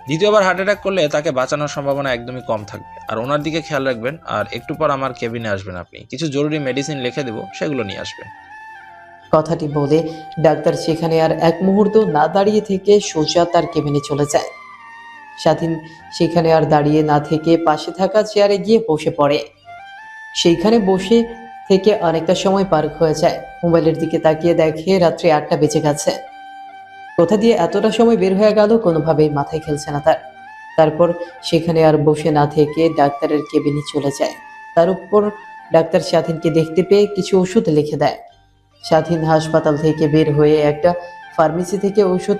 দ্বিতীয়বার হার্ট অ্যাটাক করলে তাকে বাঁচানোর সম্ভাবনা একদমই কম থাকবে। আর ওনার দিকে খেয়াল রাখবেন। আর একটু পর আমার কেবিনে আসবেন আপনি, কিছু জরুরি মেডিসিন লিখে দেবো, সেগুলো নিয়ে আসবেন। কথাটি বলে ডাক্তার সেখানে আর এক মুহূর্ত না দাঁড়িয়ে থেকে সোজা তার কেবিনে চলে যায়। স্বাধীন সেখানে আর দাঁড়িয়ে না থেকে পাশে থাকা চেয়ারে গিয়ে বসে পড়ে। সেইখানে বসে থেকে অনেকটা সময় পার হয়ে যায়। মোবাইলের দিকে তাকিয়ে দেখে রাত্রি 8টা বেজে গেছে। কোথা দিয়ে এতটা সময় বের হয়ে গেল কোনোভাবেই মাথায় খেলছে না তার। তারপর সেখানে আর বসে না থেকে ডাক্তারের কেবিনে চলে যায়। তার উপর ডাক্তার স্বাধীনকে দেখতে পেয়ে কিছু ওষুধ লিখে দেয়। স্বাধীন হাসপাতাল থেকে বের হয়ে একটা ফার্মেসি থেকে ওষুধ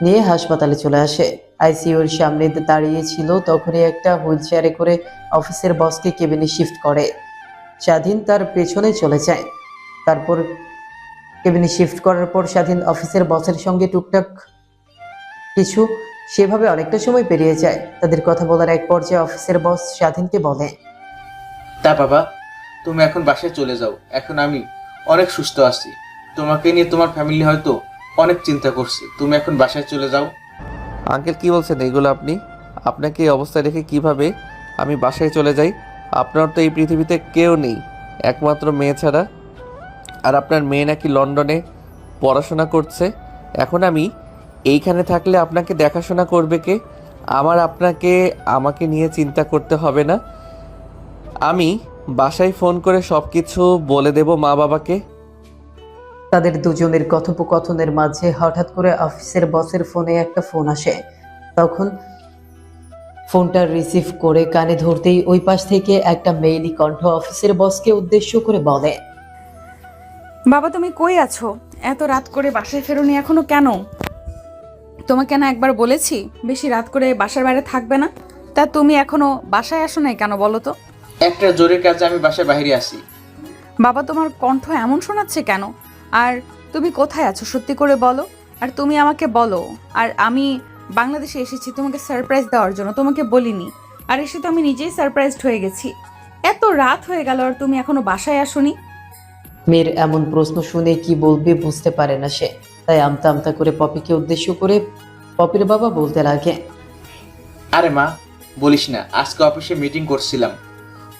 নিয়ে হাসপাতালে চলে আসে। আইসিইউর সামনে দাঁড়িয়ে ছিল, তখনই একটা হুইল চেয়ারে করে অফিসের বসকে কেবিনে শিফট করে। স্বাধীন তার পেছনে চলে যায়। তারপর কেবিনে শিফট করার পর স্বাধীন অফিসের বসের সঙ্গে টুকটাক কিছু সেভাবে অনেকটা সময় পেরিয়ে যায়। তাদের কথা বলার এক পর্যায়ে অফিসের বস স্বাধীনকে বলে, তা বাবা, তুমি এখন বাসায় চলে যাও। এখন আমি অনেক সুস্থ আছি। তোমাকে নিয়ে তোমার ফ্যামিলি হয়তো অনেক চিন্তা করছে। তুমি এখন বাসায় চলে যাও। আঙ্কেল কি বলছেন এগুলো আপনি? আপনাকে এই অবস্থায় রেখে কিভাবে আমি বাসায় চলে যাই? আপনার তো এই পৃথিবীতে কেউ নেই একমাত্র মেয়ে ছাড়া। আর আপনার মেয়ে নাকি লন্ডনে পড়াশোনা করছে। এখন আমি এইখানে থাকলে আপনাকে দেখাশোনা করবে কে? আমাকে নিয়ে চিন্তা করতে হবে না। আমি বাসায় ফোন করে সব কিছু বলে দেব মা বাবাকে। তাদের দুজনের কথোপকথনের মাঝে হঠাৎ করে অফিসের বসের ফোনে একটা ফোন আসে। তখন ফোনটা রিসিভ করে কানে ধরতেই ওই পাশ থেকে একটা মেইলি কণ্ঠ অফিসের বসকে উদ্দেশ্য করে বলে, বাবা তুমি কই আছো? এত রাত করে বাসায় ফেরোনি এখনো কেন? তোমাকে না একবার বলেছি বেশি রাত করে বাসার বাইরে থাকবে না? তা তুমি এখনো বাসায় আসো নাই কেন বলো তো? একটা জরুরি কাজে আমি বাসায় বাইরে আসি। বাবা তোমার কণ্ঠ এমন শোনাচ্ছে কেন? আর তুমি কোথায় আছো সত্যি করে বলো। আর তুমি আমাকে বলো। আর আমি বাংলাদেশে এসেছি তোমাকে সারপ্রাইজ দেওয়ার জন্য, তোমাকে বলিনি। আর এসে তো আমি নিজেই সারপ্রাইজড হয়ে গেছি। এত রাত হয়ে গেল আর তুমি এখনো বাসায় আসোনি। মেয়ের এমন প্রশ্ন শুনে কি বলবে বুঝতে পারে না সে। তাই আমতা আমতা করে পপিকে উদ্দেশ্য করে পপির বাবা বলতে লাগে, আরে মা, বলিস না, আজকে অফিসে মিটিং করছিলাম।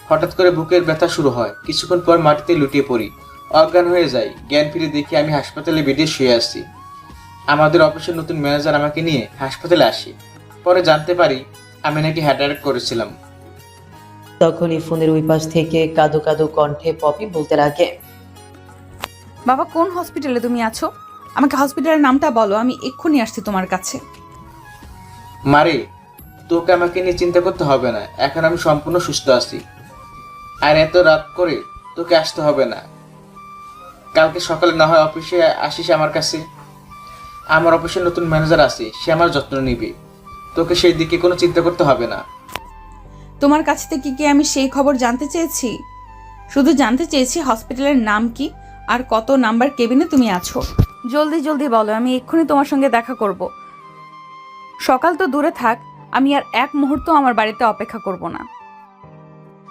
হঠাৎ করে বুকের ব্যথা শুরু হয়। কিছুক্ষণ পর মাটিতে লুটিয়ে পড়ি, অজ্ঞান হয়ে যাই। জ্ঞান ফিরে দেখি আমি হাসপাতালে বেডে শুয়ে আছি। আমাদের অফিসের নতুন ম্যানেজার আমাকে নিয়ে হাসপাতালে আসে। পরে জানতে পারি আমি নাকি হার্ট অ্যাটাক করেছিলাম। তখনই ফোনের ওই পাশ থেকে কাঁদো কাঁদো কণ্ঠে পপি বলতে লাগে, বাবা কোন হসপিটালে তুমি আছো? আমাকে হসপিটালের নামটা বলো, আমি এক্ষুনি আসছি তোমার কাছে। মারে, তোকে আমাকে নিয়ে চিন্তা করতে হবে না, এখন আমি সম্পূর্ণ সুস্থ আছি। আর এত রাত করে তোকে আসতে হবে না, কালকে সকালে না হয় অফিসে আসিস আমার কাছে। আমার অফিসে নতুন ম্যানেজার আছে, সে আমার যত্ন নিবে, তোকে সেই দিকে কোনো চিন্তা করতে হবে না। তোমার কাছ থেকে কি আমি সেই খবর জানতে চেয়েছি? শুধু জানতে চেয়েছি হসপিটালের নাম কি আর কত নাম্বার কেবিনে তুমি আছো। জলদি জলদি বলো, আমি এক্ষুনি তোমার সঙ্গে দেখা করব। সকাল তো দূরে থাক, আমি আর এক মুহূর্ত আমার বাড়িতে অপেক্ষা করব না।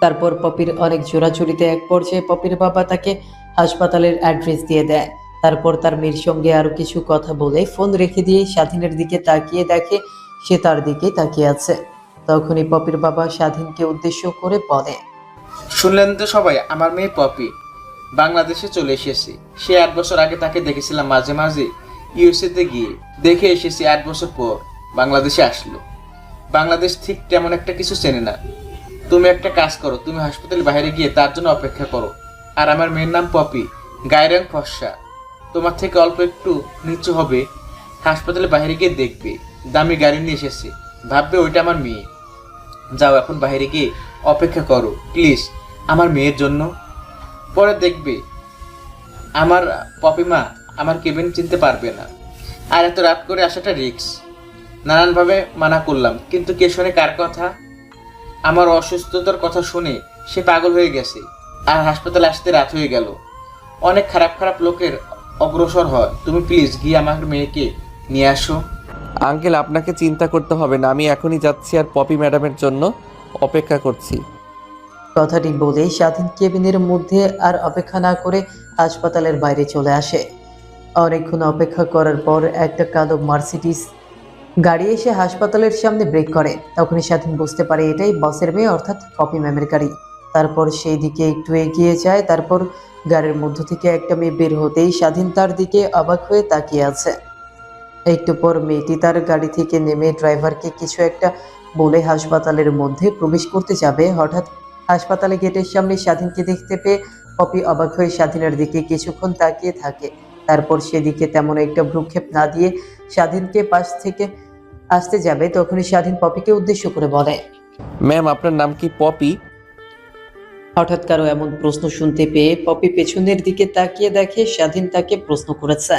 তারপর পপির অনেক জোরাজুরিতে এক পর্যায়ে পপির বাবা তাকে হাসপাতালের অ্যাড্রেস দিয়ে দেয়। তারপর তার মেয়ের সঙ্গে আরো কিছু কথা বলে ফোন রেখে দিয়ে স্বাধীনের দিকে তাকিয়ে দেখে সে তার দিকে তাকিয়ে আছে। তখনই পপির বাবা স্বাধীনকে উদ্দেশ্য করে বলে, শুনলেন তো সবাই, আমার মেয়ে পপি বাংলাদেশে চলে এসেছে। সে 8 বছর আগে তাকে দেখেছিলাম মাঝে মাঝে ইউএসএতে গিয়ে, দেখে এসেছি 8 বছর পর বাংলাদেশে আসলো। বাংলাদেশ ঠিক তেমন একটা কিছু চেনে না। তুমি একটা কাজ করো, তুমি হাসপাতালের বাইরে গিয়ে তার জন্য অপেক্ষা করো। আর আমার মেয়ের নাম পপি, গায়ের রং ফর্সা, তোমার থেকে অল্প একটু নিচু হবে। হাসপাতালের বাইরে গিয়ে দেখবে দামি গাড়ি নিয়ে এসেছে, ভাববে ওইটা আমার মেয়ে। যাও এখন বাইরে গিয়ে অপেক্ষা করো প্লিজ, আমার মেয়ের জন্য। পরে দেখবে আমার পপিমা আমার কেবিন চিনতে পারবে না। আর এত রাত করে আসাটা রিস্ক, নানানভাবে মানা করলাম, কিন্তু কে শোনে কার কথা? আমার অসুস্থতার কথা শুনে সে পাগল হয়ে গেছে। আর হাসপাতালে আসতে রাত হয়ে গেল। অনেক খারাপ খারাপ লোকের অগ্রসর হয়। তুমি প্লিজ গিয়ে আমার মেয়েকে নিয়ে আসো। আঙ্কেল, আপনাকে চিন্তা করতে হবে না, আমি এখনই যাচ্ছি আর পপি ম্যাডামের জন্য অপেক্ষা করছি। কথাটি বলেই স্বাধীন কেবিনের মধ্যে আর অপেক্ষা না করে হাসপাতালের বাইরে চলে আসে। অনেকক্ষণ অপেক্ষা করার পর একটা কালো মার্সিডিজ গাড়ি এসে হাসপাতালের সামনে ব্রেক করে। তখনই স্বাধীন বুঝতে পারে এটাই বসের মেয়ে অর্থাৎ পপি ম্যামের গাড়ি। তারপর সেই দিকে একটু এগিয়ে যায়। তারপর গাড়ির মধ্য থেকে একটা মেয়ে বের হতেই স্বাধীন তার দিকে অবাক হয়ে তাকিয়ে আছে। একটু পর মেয়েটি তার গাড়ি থেকে নেমে ড্রাইভারকে কিছু একটা বলে হাসপাতালের মধ্যে প্রবেশ করতে যাবে। হঠাৎ হাসপাতালে গেটের সামনে স্বাধীনকে দেখতে পেয়ে পপি অবাক হয়ে স্বাধীনের দিকে কিছুক্ষণ তাকিয়ে থাকে। তারপর সেদিকে তেমন একটা ভ্রুক্ষেপ না দিয়ে স্বাধীনকে পাশ থেকে আসতে যাবে। তখনই স্বাধীন পপিকে উদ্দেশ্য করে বলে, ম্যাম, আপনার নাম কি পপি? হঠাৎ কারো এমন প্রশ্ন শুনতে পেয়ে পপি পেছনের দিকে তাকিয়ে দেখে স্বাধীন তাকে প্রশ্ন করেছে।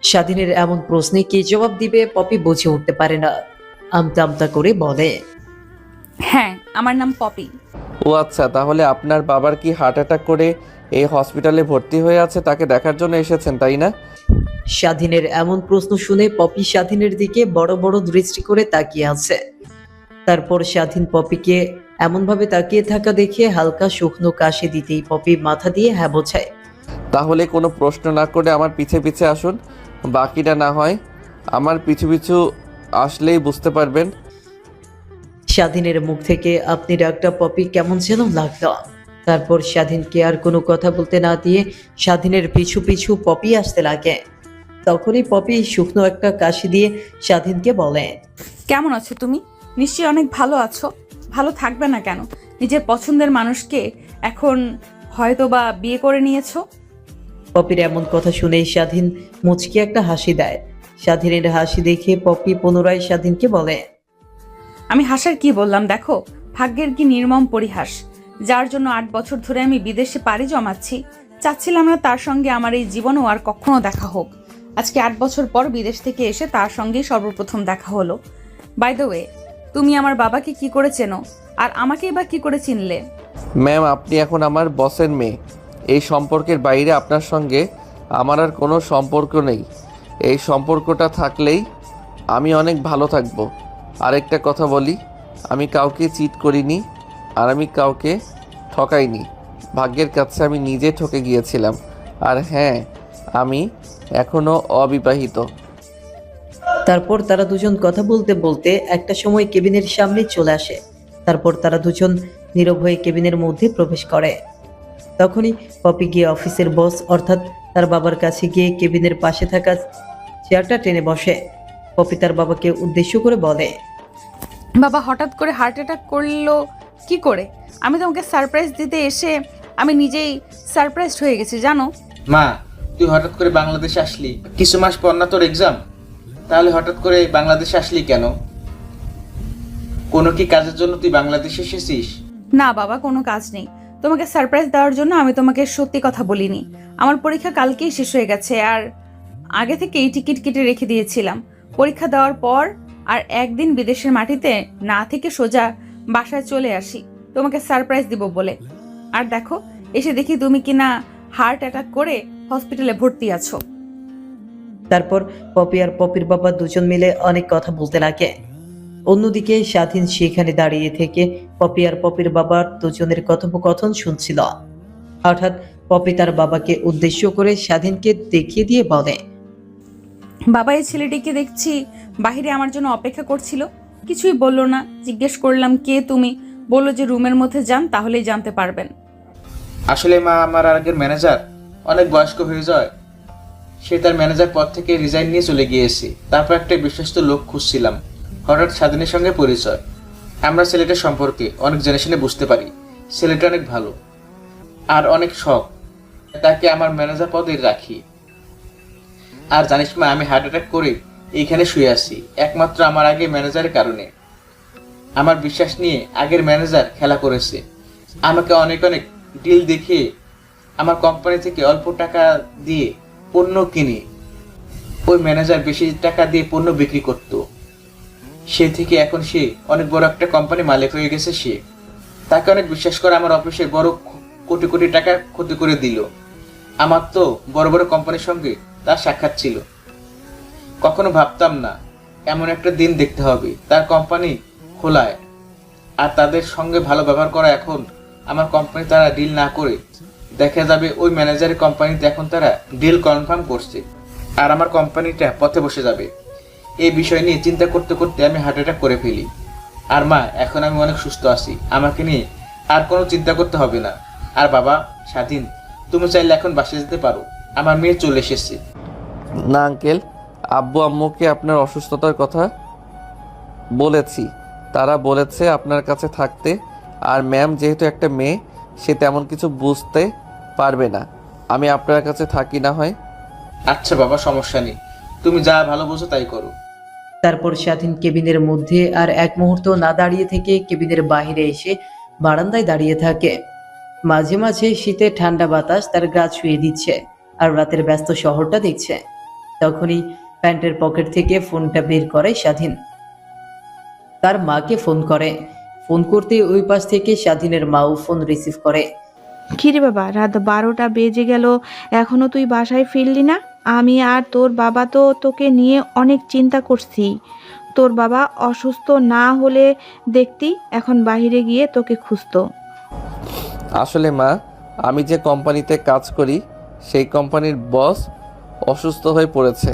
স্বাধীনের এমন প্রশ্নে কি জবাব দিবে পপি বুঝে উঠতে পারে না। আমতা আমতা করে বলে, হ্যাঁ, আমার নাম পপি। ও আচ্ছা, তাহলে আপনার বাবার কি হার্ট অ্যাটাক করে এই হসপিটালে ভর্তি হয়ে আছে, তাকে দেখার জন্য এসেছেন তাই না? স্বাধীনের এমন প্রশ্ন শুনে পপি স্বাধীনের দিকে বড় বড় দৃষ্টি করে তাকিয়ে আছে। তারপর স্বাধীন পপিকে এমনভাবে তাকিয়ে থাকা দেখে হালকা শুকনো কাশি দিতেই পপি মাথা দিয়ে হ্যাঁ বোঝায়। তাহলে কোনো প্রশ্ন না করে আমার পিছে পিছে আসুন, বাকিটা না হয় আমার পিছু পিছু আসলেই বুঝতে পারবেন। স্বাধীনের মুখ থেকে আপনি ডাকটা পপি কেমন যেন লাগলো। তারপর স্বাধীনকে আর কোনো কথা বলতে না দিয়ে স্বাধীনের পিছু পিছু পপি আসতে লাগে। তখনই পপি শুকনো একটা কাশি দিয়ে স্বাধীনকে বলে, কেমন আছো তুমি? নিশ্চয়ই অনেক ভালো আছো। ভালো থাকবে না কেন? নিজের পছন্দের মানুষকে এখন হয়তো বা বিয়ে করে নিয়েছো। পপির এমন কথা শুনেই স্বাধীন মুচকি একটা হাসি দেয়। স্বাধীনের হাসি দেখে পপি পুনরায় স্বাধীনকে বলে, আমি হাসার কি বললাম? দেখো, ভাগ্যের কি নির্মম পরিহাস। যার জন্য 8 বছর ধরে আমি বিদেশে পাড়ি জমাচ্ছি, চাচ্ছিলাম না তার সঙ্গে আমার এই জীবনও আর কখনো দেখা হোক। আজকে 8 বছর পর বিদেশ থেকে এসে তার সঙ্গেই সর্বপ্রথম দেখা হলো। বাই দ্য ওয়ে, তুমি আমার বাবাকে কি করে চেনো আর আমাকেই বা কি করে চিনলে? ম্যাম, আপনি এখন আমার বসের মেয়ে। এই সম্পর্কের বাইরে আপনার সঙ্গে আমার আর কোনো সম্পর্ক নেই। এই সম্পর্কটা থাকলেই আমি অনেক ভালো থাকবো। আরেকটা কথা বলি, আমি কাউকে চিট করিনি আর আমি কাউকে ঠকাইনি। ভাগ্যের কাছে আমি নিজে ঠকে গিয়েছিলাম। আর হ্যাঁ, আমি এখনও অবিবাহিত। তারপর তারা দুজন কথা বলতে বলতে একটা সময় কেবিনের সামনে চলে আসে। তারপর তারা দুজন নীরব হয়ে কেবিনের মধ্যে প্রবেশ করে। তখনই পপি গিয়ে অফিসের বস অর্থাৎ তার বাবার কাছে গিয়ে কেবিনের পাশে থাকা চেয়ারটা টেনে বসে। পপি তার বাবাকে উদ্দেশ্য করে বলে, বাবা হঠাৎ করে হার্ট অ্যাটাক করলো কি করে? আমি তোমাকে সারপ্রাইজ দিতে এসে আমি নিজেই সারপ্রাইজড হয়ে গেছি জানো। মা, তুই হঠাৎ করে বাংলাদেশে আসলি? কিছু মাস পর না তোর এক্সাম? তাহলে হঠাৎ করে বাংলাদেশে আসলি কেন? কোনো কি কাজের জন্য তুই বাংলাদেশে এসেছিস? না বাবা, কোনো কাজ নেই। তোমাকে সারপ্রাইজ দেওয়ার জন্য আমি তোমাকে সত্যি কথা বলিনি। আমার পরীক্ষা কালকেই শেষ হয়ে গেছে, আর আগে থেকেই টিকিট কেটে রেখে দিয়েছিলাম। পরীক্ষা দেওয়ার পর আর একদিন বিদেশের মাটিতে না থেকে সোজা বাসায় চলে আসি তোমাকে সারপ্রাইজ দিব বলে। আর দেখো, এসে দেখি তুমি কিনা হার্ট অ্যাটাক করে হসপিটালে ভর্তি আছো। তারপর পপি আর পপির বাবা দুজন মিলে অনেক কথা বলতে লাগে। অন্যদিকে স্বাধীন সেখানে দাঁড়িয়ে থেকে পপি আর পপির বাবার দুজনের কথোপকথন শুনছিল। হঠাৎ পপি তার বাবাকে উদ্দেশ্য করে স্বাধীনকে দেখিয়ে দিয়ে বলে, বাবা, এই ছেলেটিকে দেখছি বাহিরে আমার জন্য অপেক্ষা করছিল। কিছুই বললো না। জিজ্ঞেস করলাম কে তুমি, বললো যে রুমের মধ্যে যান, তাহলেই জানতে পারবেন। আসলে মা, আমার আগের ম্যানেজার অনেক বয়স্ক হয়ে যায়। সে তার ম্যানেজার পদ থেকে রিজাইন নিয়ে চলে গিয়েছে। তারপর একটা বিশ্বস্ত লোক খুঁজছিলাম। হঠাৎ স্বাধীনের সঙ্গে পরিচয়। আমরা ছেলেটার সম্পর্কে অনেক জেনে শুনে বুঝতে পারি ছেলেটা অনেক ভালো আর অনেক শখ। তাকে আমার ম্যানেজার পদে রাখি। আর জানিস মা, আমি হার্ট অ্যাটাক করে এইখানে শুয়ে আছি একমাত্র আমার আগে ম্যানেজারের কারণে। আমার বিশ্বাস নিয়ে আগের ম্যানেজার খেলা করেছে। আমাকে অনেক অনেক ডিল দেখিয়ে আমার কোম্পানি থেকে অল্প টাকা দিয়ে পণ্য কিনে ওই ম্যানেজার বেশি টাকা দিয়ে পণ্য বিক্রি করত। সে থেকে এখন সে অনেক বড় একটা কোম্পানি মালিক হয়ে গেছে। সে তাকে অনেক বিশ্বাস করে আমার অফিসে বড় কোটি কোটি টাকা ক্ষতি করে দিল। আমার তো বড় বড় কোম্পানির সঙ্গে তার সাক্ষাৎ ছিল। কখনো ভাবতাম না এমন একটা দিন দেখতে হবে তার কোম্পানি খোলায় আর তাদের সঙ্গে ভালো ব্যবহার করা। এখন আমার কোম্পানি তারা ডিল না করে দেখা যাবে ওই ম্যানেজারের কোম্পানিতে এখন তারা ডিল কনফার্ম করছে আর আমার কোম্পানিটা পথে বসে যাবে। এই বিষয় নিয়ে চিন্তা করতে করতে আমি হার্ট অ্যাটাক করে ফেলি। আর মা, এখন আমি অনেক সুস্থ আছি। আমাকে নিয়ে আর কোনো চিন্তা করতে হবে না। আর বাবা স্বাধীন, তুমি চাইলে এখন বাসায় যেতে পারো। আমার মেয়ে চলে এসেছে। না আঙ্কেল, আব্বু আম্মুকে আপনার অসুস্থতার কথা বলেছি। তারা বলেছে আপনার কাছে থাকতে। আর ম্যাম যেহেতু একটা মেয়ে, সে তেমন কিছু বুঝতে পারবে না। আমি আপনার কাছে থাকি না হয়। আচ্ছা বাবা, সমস্যা নেই। তুমি যা ভালো বোঝো তাই করো। তারপর স্বাধীন কেবিনের মধ্যে আর এক মুহূর্ত না দাঁড়িয়ে থেকে কেবিনের বাইরে এসে বারান্দায় দাঁড়িয়ে থাকে। মাঝে মাঝে শীতে ঠান্ডা বাতাস তার গা ছুঁয়ে দিচ্ছে আর রাতের ব্যস্ত শহরটা দেখছে। তখনই প্যান্টের পকেট থেকে ফোনটা বের করে স্বাধীন। তার মাকে ফোন করে। ফোন করতে ওই পাশ থেকে স্বাধীনের মাও ফোন রিসিভ করে। কিরে বাবা, রাত 12টা বেজে গেল, এখনো তুই বাসায় ফিরলি না? আমি আর তোর বাবা তো তোকে নিয়ে অনেক চিন্তা করছি। তোর বাবা অসুস্থ না হলে দেখতি এখন বাইরে গিয়ে তোকে খুঁজতো। আসলে মা, আমি যে কোম্পানিতে কাজ করি সেই কোম্পানির বস অসুস্থ হয়ে পড়েছে।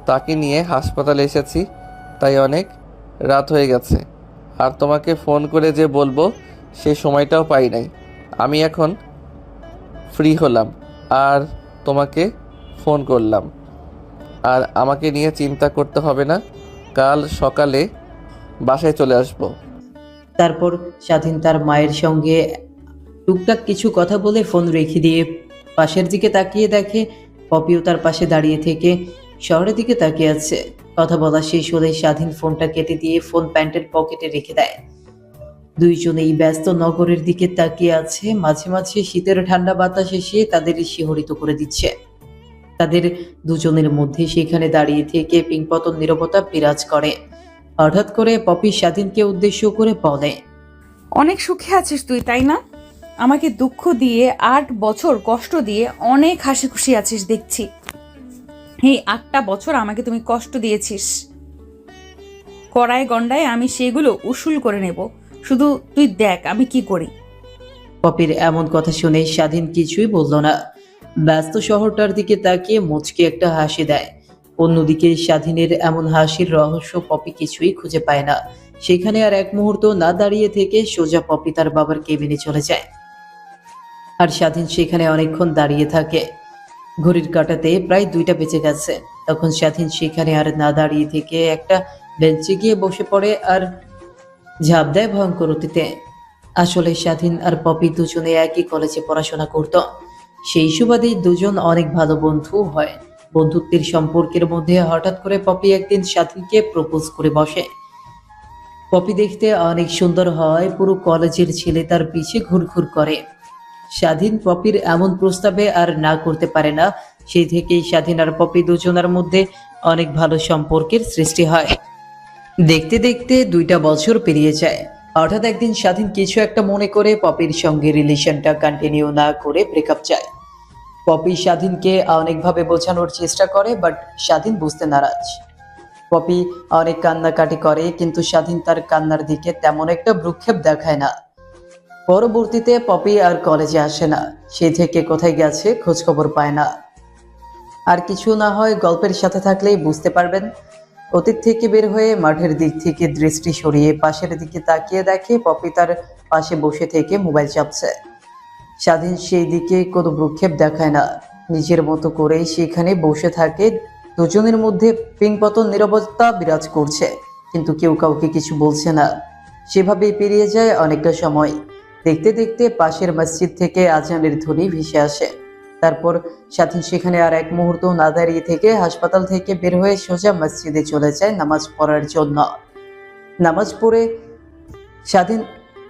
তাকে নিয়ে হাসপাতালে এসেছি, তাই অনেক রাত হয়ে গেছে। আর তোমাকে ফোন করে যে বলবো সেই সময়টাও পাই নাই। আমি এখন ফ্রি হলাম আর তোমাকে ফোন করলাম। আর আমাকে নিয়ে চিন্তা করতে হবে না, কাল সকালে বাসায় চলে আসবো। তারপর স্বাধীন তার মায়ের সঙ্গে টুকটাক কিছু কথা বলে ফোন রেখে দিয়ে পাশের দিকে তাকিয়ে দেখে পপিও তার পাশে দাঁড়িয়ে থেকে শহরের দিকে তাকিয়ে আছে। কথা বলা শেষ হলে স্বাধীন ফোনটা কেটে দিয়ে ফোন প্যান্টের পকেটে রেখে দেয়। দুইজনেই ব্যস্ত নগরের দিকে তাকিয়ে আছে। মাঝে মাঝে শীতের ঠান্ডা বাতাস এসে তাদের শিহরিত করে দিচ্ছে। তাদের দুজনের মধ্যে সেখানে দাঁড়িয়ে থেকে পিংপতন নীরবতা বিরাজ করে। হঠাৎ করে পপি স্বাধীনকে উদ্দেশ্য করে বলে, অনেক সুখে আছিস তুই, তাই না? আমাকে দুঃখ দিয়ে 8 বছর কষ্ট দিয়ে অনেক হাসি খুশি আছিস দেখছি। এই 8টা বছর আমাকে তুমি কষ্ট দিয়েছিস। কড়ায় গন্ডায় আমি সেগুলো উসুল করে নেব। শুধু তুই দেখ আমি কি করি। পপির এমন কথা শুনে স্বাধীন কিছুই বলল না। ব্যস্ত শহরটার দিকে তাকিয়ে মুচকি একটা হাসি দেয়। অন্যদিকে স্বাধীনের এমন হাসির রহস্য পপি কিছুই খুঁজে পায় না। সেখানে আর এক মুহূর্ত না দাঁড়িয়ে থেকে সোজা পপি তার বাবার কেবিনে চলে যায়। আর স্বাধীন সেখানে অনেকক্ষণ দাঁড়িয়ে থাকে। ঘড়ির কাঁটাতে প্রায় 2টা বেজে গেছে। তখন স্বাধীন সেখানে আর না দাঁড়িয়ে থেকে একটা বেঞ্চে গিয়ে বসে পড়ে আর ঝাঁপ দেয় ভয়ঙ্কর অতীতে। আসলে স্বাধীন আর পপি দুজনে একই কলেজে পড়াশোনা করত। সেই সুবাদেই দুজন অনেক ভালো বন্ধু হয়। বন্ধুত্বের সম্পর্কের মধ্যে হঠাৎ করে পপি একদিন স্বাধীনকে প্রপোজ করে বসে। পপি দেখতে অনেক সুন্দর হয়, পুরো কলেজের ছেলে তার পিছে ঘুরঘুর করে। স্বাধীন পপির এমন প্রস্তাবে আর না করতে পারে না। সেই থেকেই স্বাধীন আর পপি দুজনের মধ্যে অনেক ভালো সম্পর্কের সৃষ্টি হয়। দেখতে দেখতে 2টা বছর পেরিয়ে যায়। হঠাৎ একদিন স্বাধীন কিছু একটা মনে করে পপির সঙ্গে রিলেশনটা কন্টিনিউ না করে ব্রেকআপ চায়। পপি স্বাধীনকে অনেকভাবে বোঝানোর চেষ্টা করে, বাট স্বাধীন বুঝতে নারাজ। পপি অনেক কান্নাকাটি করে, কিন্তু স্বাধীন তার কান্নার দিকে তেমন একটা ভ্রুক্ষেপ দেখায় না। পরবর্তীতে পপি আর কলেজে আসে না। সেই থেকে কোথায় গেছে খোঁজ খবর পায় না। আর কিছু না হয় গল্পের সাথে থাকলেই বুঝতে পারবেন। অতীত থেকে বের হয়ে মাঠের দিক থেকে দৃষ্টি সরিয়ে পাশের দিকে তাকিয়ে দেখে পপি তার পাশে বসে থেকে মোবাইল চাপছে। স্বাধীন সেই দিকে কোনো ভ্রুক্ষেপ দেখায় না, নিজের মতো করেই সেখানে বসে থাকে। দুজনের মধ্যে পিংপতন নীরবতা বিরাজ করছে, কিন্তু কেউ কাউকে কিছু বলছে না। সেভাবেই পেরিয়ে যায় অনেকটা সময়। দেখতে দেখতে পাশের মসজিদ থেকে আজানের ধ্বনি ভেসে আসে। তারপর স্বাধীন সেখানে আর এক মুহূর্ত না দাঁড়িয়ে থেকে হাসপাতাল থেকে বের হয়ে সোজা মসজিদে চলে যায় নামাজ পড়ার জন্য। নামাজ পড়ে স্বাধীন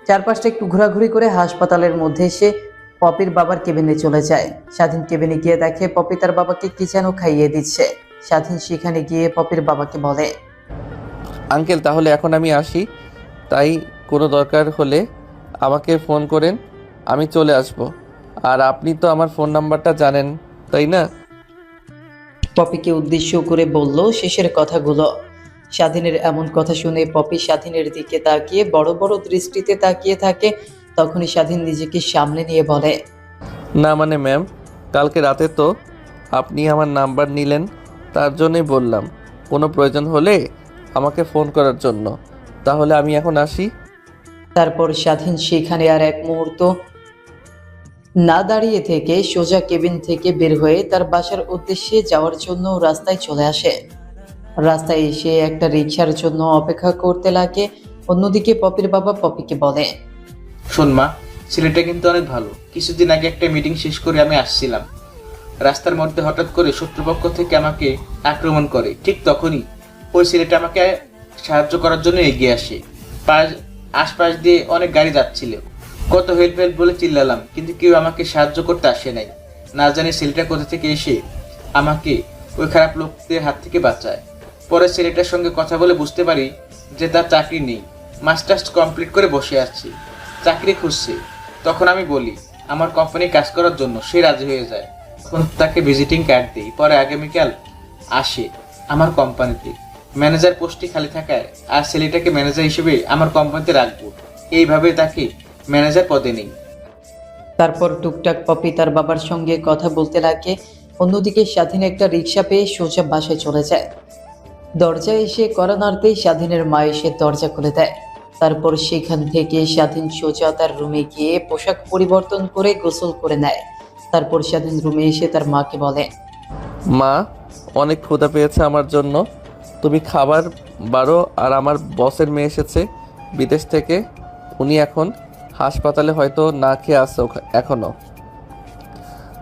চারপাশটা একটু ঘোরাঘুরি করে হাসপাতালের মধ্যে এসে পপির বাবার কেবিনে চলে যায়। স্বাধীন কেবিনে গিয়ে দেখে পপি তার বাবাকে কি যেন খাইয়ে দিচ্ছে। স্বাধীন সেখানে গিয়ে পপির বাবাকে বলে, আঙ্কেল তাহলে এখন আমি আসি, তাই কোনো দরকার হলে আমাকে ফোন করেন, আমি চলে আসব। আর আপনি তো আমার ফোন নাম্বারটা জানেন তাই না? পপিকে উদ্দেশ্য করে বলল শেষের কথাগুলো। স্বাধীনের এমন কথা শুনে পপি স্বাধীনের দিকে তাকিয়ে বড় বড় দৃষ্টিতে তাকিয়ে থাকে। তখনই স্বাধীন নিজেকে সামলে নিয়ে বলে, না মানে ম্যাম, কালকে রাতে তো আপনি আমার নাম্বার নিলেন, তার জন্যই বললাম কোনো প্রয়োজন হলে আমাকে ফোন করার জন্য। তাহলে আমি এখন আসি। তারপর স্বাধীন সেখানে আর এক মুহূর্ত না দাঁড়িয়ে থেকে সোজা কেবিন থেকে বের হয়ে তার বাসার উদ্দেশ্যে যাওয়ার জন্য রাস্তায় চলে আসে। রাস্তায় এসে একটা রিকশার জন্য অপেক্ষা করতে লাগে। অন্যদিকে পপির বাবা পপিকে বলে, শোন মা, ছেলেটা কিন্তু অনেক ভালো। কিছুদিন আগে একটা মিটিং শেষ করে আমি আসছিলাম, রাস্তার মধ্যে হঠাৎ করে শত্রুপক্ষ থেকে আমাকে আক্রমণ করে। ঠিক তখনই ওই ছেলেটা আমাকে সাহায্য করার জন্য এগিয়ে আসে। আশপাশ দিয়ে অনেক গাড়ি যাচ্ছিল, কত হেল্প হেল্প বলে চিল্লালাম, কিন্তু কেউ আমাকে সাহায্য করতে আসে নাই। না জানি ছেলেটা কোথা থেকে এসে আমাকে ওই খারাপ লোকদের হাত থেকে বাঁচায়। পরে ছেলেটার সঙ্গে কথা বলে বুঝতে পারি যে তার চাকরি নেই, মাস্টার্স কমপ্লিট করে বসে আছে, চাকরি খুঁজছে। তখন আমি বলি আমার কোম্পানি কাজ করার জন্য, সে রাজি হয়ে যায়। তখন তাকে ভিজিটিং কার্ড দিই। পরে আগামীকাল আসে আমার কোম্পানিতে। ম্যানেজার পোস্টটি খালি থাকায় আর ছেলেটাকে ম্যানেজার হিসেবে আমার কোম্পানিতে রাখবো, এইভাবে তাকে ম্যানেজার পদে নেই। তারপর টুকটাক পপি তার বাবার সঙ্গে কথা বলতে লাগে। অন্যদিকে স্বাধীন একটা রিক্সা পেয়ে সোজা বাসায় চলে যায়। দরজায় এসে কড়া নাড়তেই স্বাধীনের মা এসে দরজা খুলে দেয়। তারপর সেখান থেকে স্বাধীন সোজা তার রুমে গিয়ে পোশাক পরিবর্তন করে গোসল করে নেয়। তারপর স্বাধীন রুমে এসে তার মাকে বলে, মা, অনেক ক্ষুধা পেয়েছে আমার জন্য, তুমি খাবার বাড়ো। আর আমার বসের মেয়ে এসেছে বিদেশ থেকে, উনি এখন হাসপাতালে হয়তো না খেয়ে আসছে এখনও।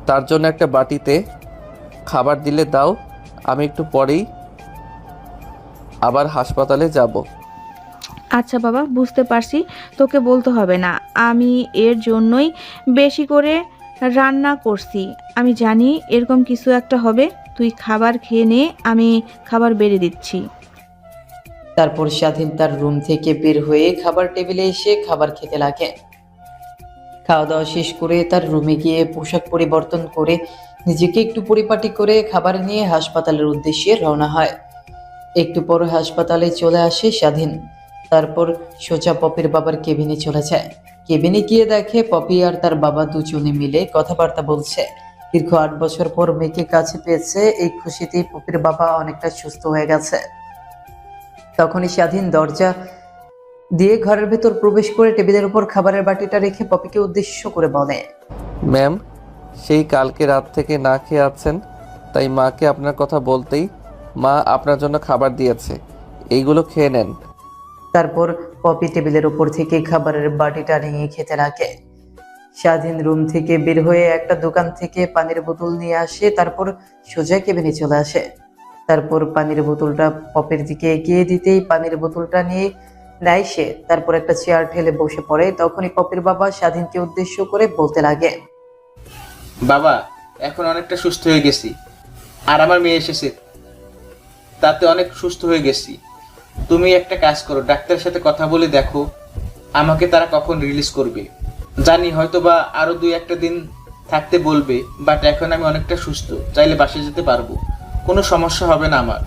তার জন্য একটা বাটিতে খাবার দিলে দাও, আমি একটু পরেই আবার হাসপাতালে যাব। আচ্ছা বাবা, বুঝতে পারছি, তোকে বলতে হবে না। আমি এর জন্যই বেশি করে রান্না করছি। আমি জানি এরকম কিছু একটা হবে। তুই খাবার খেয়ে নে, আমি খাবার বেড়ে দিচ্ছি। তারপর স্বাধীন তার রুম থেকে বের হয়ে খাবার টেবিলে এসে খাবার খেতে লাগে। খাওয়া দাওয়া শেষ করে তার রুমে গিয়ে পোশাক পরিবর্তন করে নিজেকে একটু পরিপাটি করে খাবার নিয়ে হাসপাতালের উদ্দেশ্যে রওনা হয়। একটু পর হাসপাতালে চলে আসে স্বাধীন। তারপর সোজা পপির বাবার কেবিনে চলে যায়। কেবিনে গিয়ে দেখে পপি আর তার বাবা দুজনে মিলে কথাবার্তা বলছে। দীর্ঘ 8 বছর পর মেয়েকে কাছে পেয়েছে, এই খুশিতেই পপির বাবা অনেকটা সুস্থ হয়ে গেছে। তখনই স্বাধীন দরজা দিয়ে ঘরের ভেতর প্রবেশ করে টেবিলের উপর খাবারের বাটিটা রেখে পপিকে উদ্দেশ্য করে বলে, ম্যাম, সেই কালকে রাত থেকে না খেয়ে আছেন, তাই মাকে আপনার কথা বলতেই মা আপনার জন্য খাবার দিয়েছে, এইগুলো খেয়ে নেন। তারপর পপি টেবিলের উপর থেকে খাবারের বাটিটা নিয়ে খেতে লাগে। স্বাধীন রুম থেকে বের হয়ে একটা দোকান থেকে পানির বোতল নিয়ে আসে, তারপর সোজা কেবিনে চলে আসে। তারপর পানির বোতলটা পপির দিকে এগিয়ে দিতেই পানির বোতলটা নিয়ে নেয় সে। তারপর একটা চেয়ার ঠেলে বসে পড়ে। তখনই পপির বাবা স্বাধীনকে উদ্দেশ্য করে বলতে লাগে, বাবা, এখন অনেকটা সুস্থ হয়ে গেছি। আর আমার মেয়ে এসেছে, তাতে অনেক সুস্থ হয়ে গেছি। তুমি একটা কাজ করো, ডাক্তারের সাথে কথা বলে দেখো আমাকে তারা কখন রিলিজ করবে। জানি হয়তো বা আরো 2-1 দিন থাকতে বলবে, বাট এখন আমি অনেকটা সুস্থ, চাইলে বাসায় যেতে পারবো, কোনো সমস্যা হবে না আমার।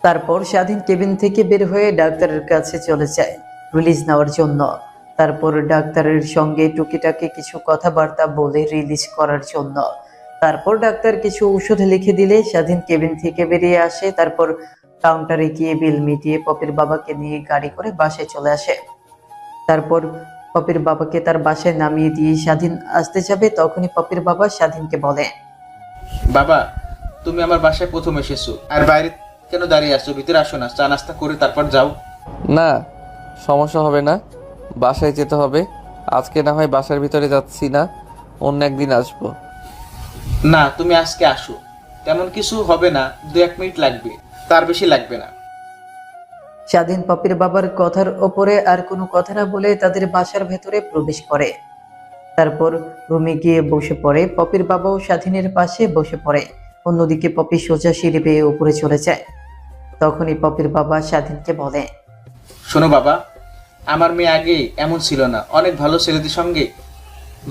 তারপর স্বাধীন কেবিন থেকে বের হয়ে ডাক্তারের কাছে চলে যায় রিলিজ নেওয়ার জন্য। তারপর ডাক্তারের সঙ্গে টুকিটাকি কিছু কথাবার্তা বলে রিলিজ করার জন্য। তারপর ডাক্তার কিছু ওষুধ লিখে দিলে স্বাধীন কেবিন থেকে বেরিয়ে আসে। তারপর কাউন্টারে গিয়ে বিল মিটিয়ে পপির বাবাকে নিয়ে গাড়ি করে বাসায় চলে আসে। তারপর পপির বাবাকে তার বাসায় নামিয়ে দিয়ে স্বাধীন আসতে যাবে। তখনই পপির বাবা স্বাধীনকে বলে, বাবা, তুমি আমার বাসায় প্রথম এসেছো, আর বাইরে কেন দাঁড়িয়ে আসছো? ভিতরে আসো না, চা নাস্তা করে তারপর যাও। না, সমস্যা হবে না, বাসায় যেতে হবে। আজকে না হয় বাসার ভিতরে যাচ্ছি না, অন্য একদিন আসবো। না, তুমি আজকে আসো, তেমন কিছু হবে না, 2-1 মিনিট লাগবে, তার বেশি লাগবে না। স্বাধীন পপির বাবার কথার ওপরে আর কোনো কথা না বলে তাদের বাসার ভেতরে প্রবেশ করে। তারপর রুমে গিয়ে বসে পড়ে। পপির বাবাও স্বাধীনের পাশে বসে পড়ে। অন্যদিকে পপি সোজা সিঁড়ি বেয়ে উপরে চলে যায়। তখনই পপির বাবা স্বাধীনকে বলে, শোনো বাবা, আমার মেয়ে আগে এমন ছিল না, অনেক ভালো ছেলেদের সঙ্গে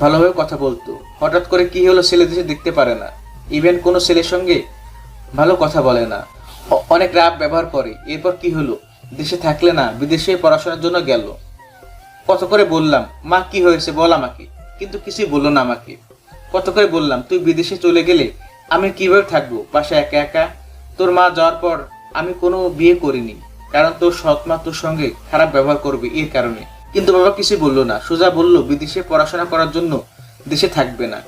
ভালোভাবে কথা বলতো। হঠাৎ করে কি হলো, ছেলেদের দেখতে পারে না, ইভেন কোনো ছেলের সঙ্গে ভালো কথা বলে না, অনেক রাপ ব্যবহার করে। এরপর কি হলো, দেশে থাকলে না বিদেশে পড়াশোনার জন্য গেল। কত করে বললাম, মা কি হয়েছে বল আমাকে, কিন্তু কিছুই বললো না আমাকে। কত করে বললাম, তুই বিদেশে চলে গেলে আমি কিভাবে থাকবো বাসায় একা একা? তোর মা যাওয়ার পর আমি কোনো বিয়ে করিনি, কারণ তোর সৎ মা তোর সঙ্গে খারাপ ব্যবহার করবে এর কারণে। কিন্তু বাবা কিছুই বললো না, সোজা বললো বিদেশে পড়াশোনা করার জন্য দেশে থাকবে না।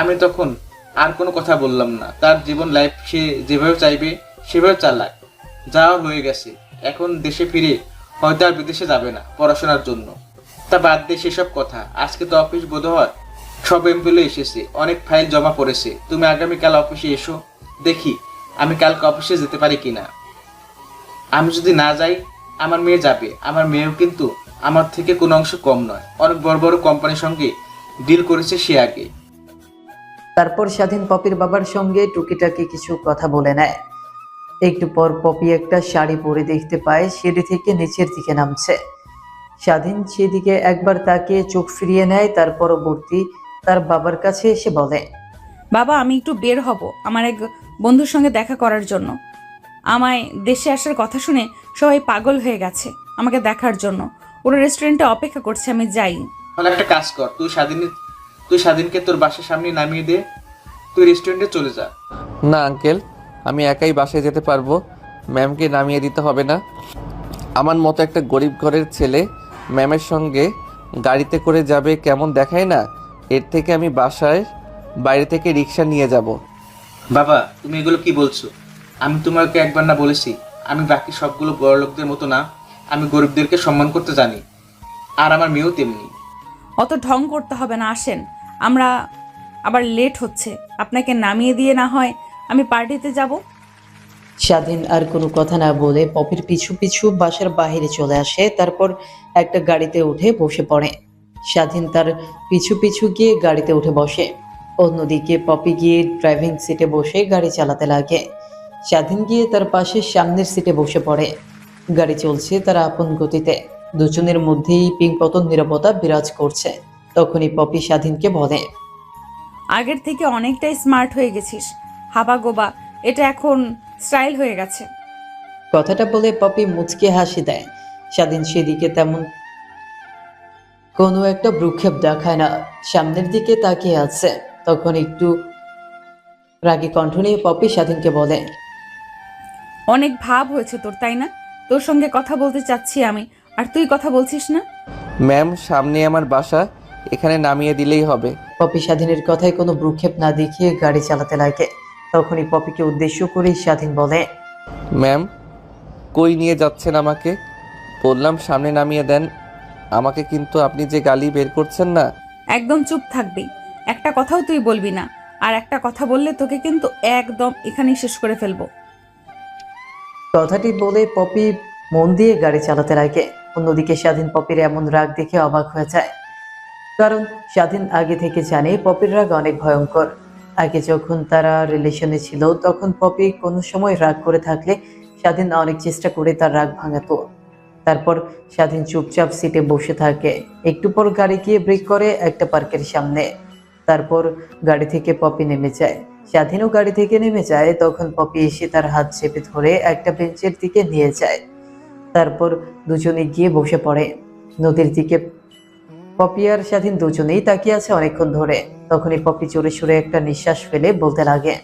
আমি তখন আর কোনো কথা বললাম না। তার জীবন লাইফ সে যেভাবে চাইবে সেভাবে চালাক, যাওয়া হয়ে গেছে। এখন দেশে ফিরে হয়তো আর বিদেশে যাবে না পড়াশোনার জন্য। তা বাদ দিয়ে সেসব কথা। আজকে তো অফিস বোধহয় সব এমপ্লয়ি এসেছে, অনেক ফাইল জমা পড়েছে। তুমি আগামীকাল অফিসে এসো, দেখি আমি কালকে অফিসে যেতে পারি কিনা। আমি যদি না যাই, আমার মেয়ে যাবে। আমার মেয়েও কিন্তু আমার থেকে কোনো অংশ কম নয়, অনেক বড় বড় কোম্পানির সঙ্গে ডিল করেছে সে আগে। তারপর স্বাধীন পপির বাবার সঙ্গে টুকিটাকি কিছু কথা বলে নেয়। একটু পর পপি একটা শাড়ি পরে দেখতে পায় সিঁড়ি থেকে নিচের দিকে নামছে। স্বাধীন সেদিকে একবার তাকিয়ে চোখ ফিরিয়ে নেয়। তার পরবর্তী তার বাবার কাছে এসে বলে, বাবা, আমি একটু বের হব আমার এক বন্ধুর সঙ্গে দেখা করার জন্য। আমায় দেশে আসার কথা শুনে সবাই পাগল হয়ে গেছে আমাকে দেখার জন্য। ওরা রেস্টুরেন্টে অপেক্ষা করছে, আমি যাই। তাহলে একটা কাজ কর, তুই স্বাধীনকে তোর বাসার সামনে নামিয়ে দে, তুই রেস্টুরেন্টে চলে যা। না আঙ্কেল, আমি একাই বাসায় যেতে পারবো, ম্যামকে নামিয়ে দিতে হবে না। আমার মতো একটা গরিব ঘরের ছেলে ম্যামের সঙ্গে গাড়িতে করে যাবে, কেমন দেখায় না? এর থেকে আমি বাসায় বাইরে থেকে রিক্সা নিয়ে যাব। বাবা, তুমি এগুলো কি বলছো? আমি তোমাকে একবার না বলেছি আমি বাকি সবগুলো বড় লোকদের মতো না, আমি গরিবদেরকে সম্মান করতে জানি, আর আমার মেয়েও তেমনি। অত ঢং করতে হবে না, আসেন, আমরা আবার লেট হচ্ছে। আপনাকে নামিয়ে দিয়ে না হয় আমি পার্টিতে যাব। স্বাধীন আর কোনো কথা না বলে পপির পিছু পিছু বাসার বাইরে চলে আসে। তারপর একটা গাড়িতে উঠে বসে পড়ে। স্বাধীন তার পিছু পিছু গিয়ে গাড়িতে উঠে বসে। অন্যদিকে পপি গিয়ে ড্রাইভিং সিটে বসে গাড়ি চালাতে লাগে। স্বাধীন গিয়ে তার পাশে সামনের সিটে বসে পড়ে। গাড়ি চলছে তার আপন গতিতে। দুজনের মধ্যেই পিংপতন নীরবতা বিরাজ করছে। তখনই পপি স্বাধীনকে বলে, আগের থেকে অনেকটাই স্মার্ট হয়ে গেছিস, হাবা গোবা, এটা এখন স্টাইল হয়ে গেছে। কথাটা বলে পপি মুচকে হাসি দেয়। স্বাধীন সেদিকে তেমন কোনো একটা ভ্রুক্ষেপ দেখায় না, সামনের দিকে তাকিয়ে আছে। তখন একটু রাগী কণ্ঠ নিয়ে পপি স্বাধীনকে বলে, অনেক ভাব হয়েছে তোর, তাই না? তোর সঙ্গে কথা বলতে চাচ্ছি আমি, আর তুই কথা বলছিস না। ম্যাম, সামনে আমার বাসা, এখানে নামিয়ে দিলেই হবে। পপি স্বাধীনের কথায় কোনো ভ্রুক্ষেপ না দেখিয়ে গাড়ি চালাতে লাগে। তখনই পপিকে উদ্দেশ্য করে স্বাধীন বলে, ম্যাম, কই নিয়ে যাচ্ছেন আমাকে? বললাম সামনে নামিয়ে দেন আমাকে, কিন্তু আপনি যে গালি বের করছেন না। একদম চুপ থাকবি, একটা কথাও তুই বলবি না। আর একটা কথা বললে তোকে কিন্তু একদম এখানেই শেষ করে ফেলবো। কথাটি বলে পপি মন দিয়ে গাড়ি চালাতে লাগে। অন্যদিকে স্বাধীন পপির এমন রাগ দেখে অবাক হয়ে যায়, কারণ স্বাধীন আগে থেকে জানে পপির রাগ অনেক ভয়ঙ্কর। আগে যখন তারা রিলেশনে ছিল তখন পপি কোনো সময় রাগ করে থাকলে স্বাধীন অনেক চেষ্টা করে তার রাগ ভাঙাতো। তারপর স্বাধীন চুপচাপ সিটে বসে থাকে। একটু পর গাড়ি গিয়ে ব্রেক করে একটা পার্কের সামনে। তারপর গাড়ি থেকে পপি নেমে যায়। স্বাধীনও গাড়ি থেকে নেমে যায়। তখন পপি এসে তার হাত চেপে ধরে একটা বেঞ্চের দিকে নিয়ে যায়। তারপর দুজনে গিয়ে বসে পড়ে। নদীর দিকে পপি আর স্বাধীন দুজনেই তাকিয়ে আছে অনেকক্ষণ ধরে। তখনই পপি জোরে সুরে একটা নিঃশ্বাস ফেলে বলতে লাগে,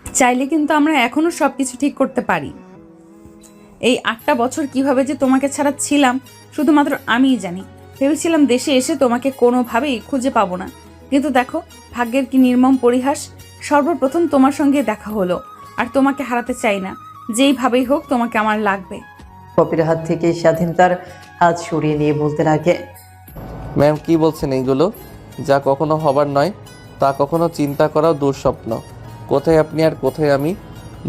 চাইলে কিন্তু আমরা এখনো সবকিছু ঠিক করতে পারি। এই 8টা বছর কিভাবে যে তোমাকে ছাড়া ছিলাম শুধুমাত্র আমিই জানি। ভেবেছিলাম দেশে এসে তোমাকে কোনোভাবেই খুঁজে পাবো না, কিন্তু দেখো ভাগ্যের কি নির্মম পরিহাস। সর্বপ্রথম তোমার সঙ্গে দেখা হলো, আর তোমাকে হারাতে চাই না। যেইভাবেই হোক তোমাকে আমার লাগবে। পপির হাত থেকে স্বাধীন তার হাত সরিয়ে নিয়ে বলতে লাগে, ম্যাম কি বলছেন এইগুলো? যা কখনো হবার নয় তা কখনো চিন্তা করাও দুঃস্বপ্ন। কোথায় আপনি আর কোথায় আমি?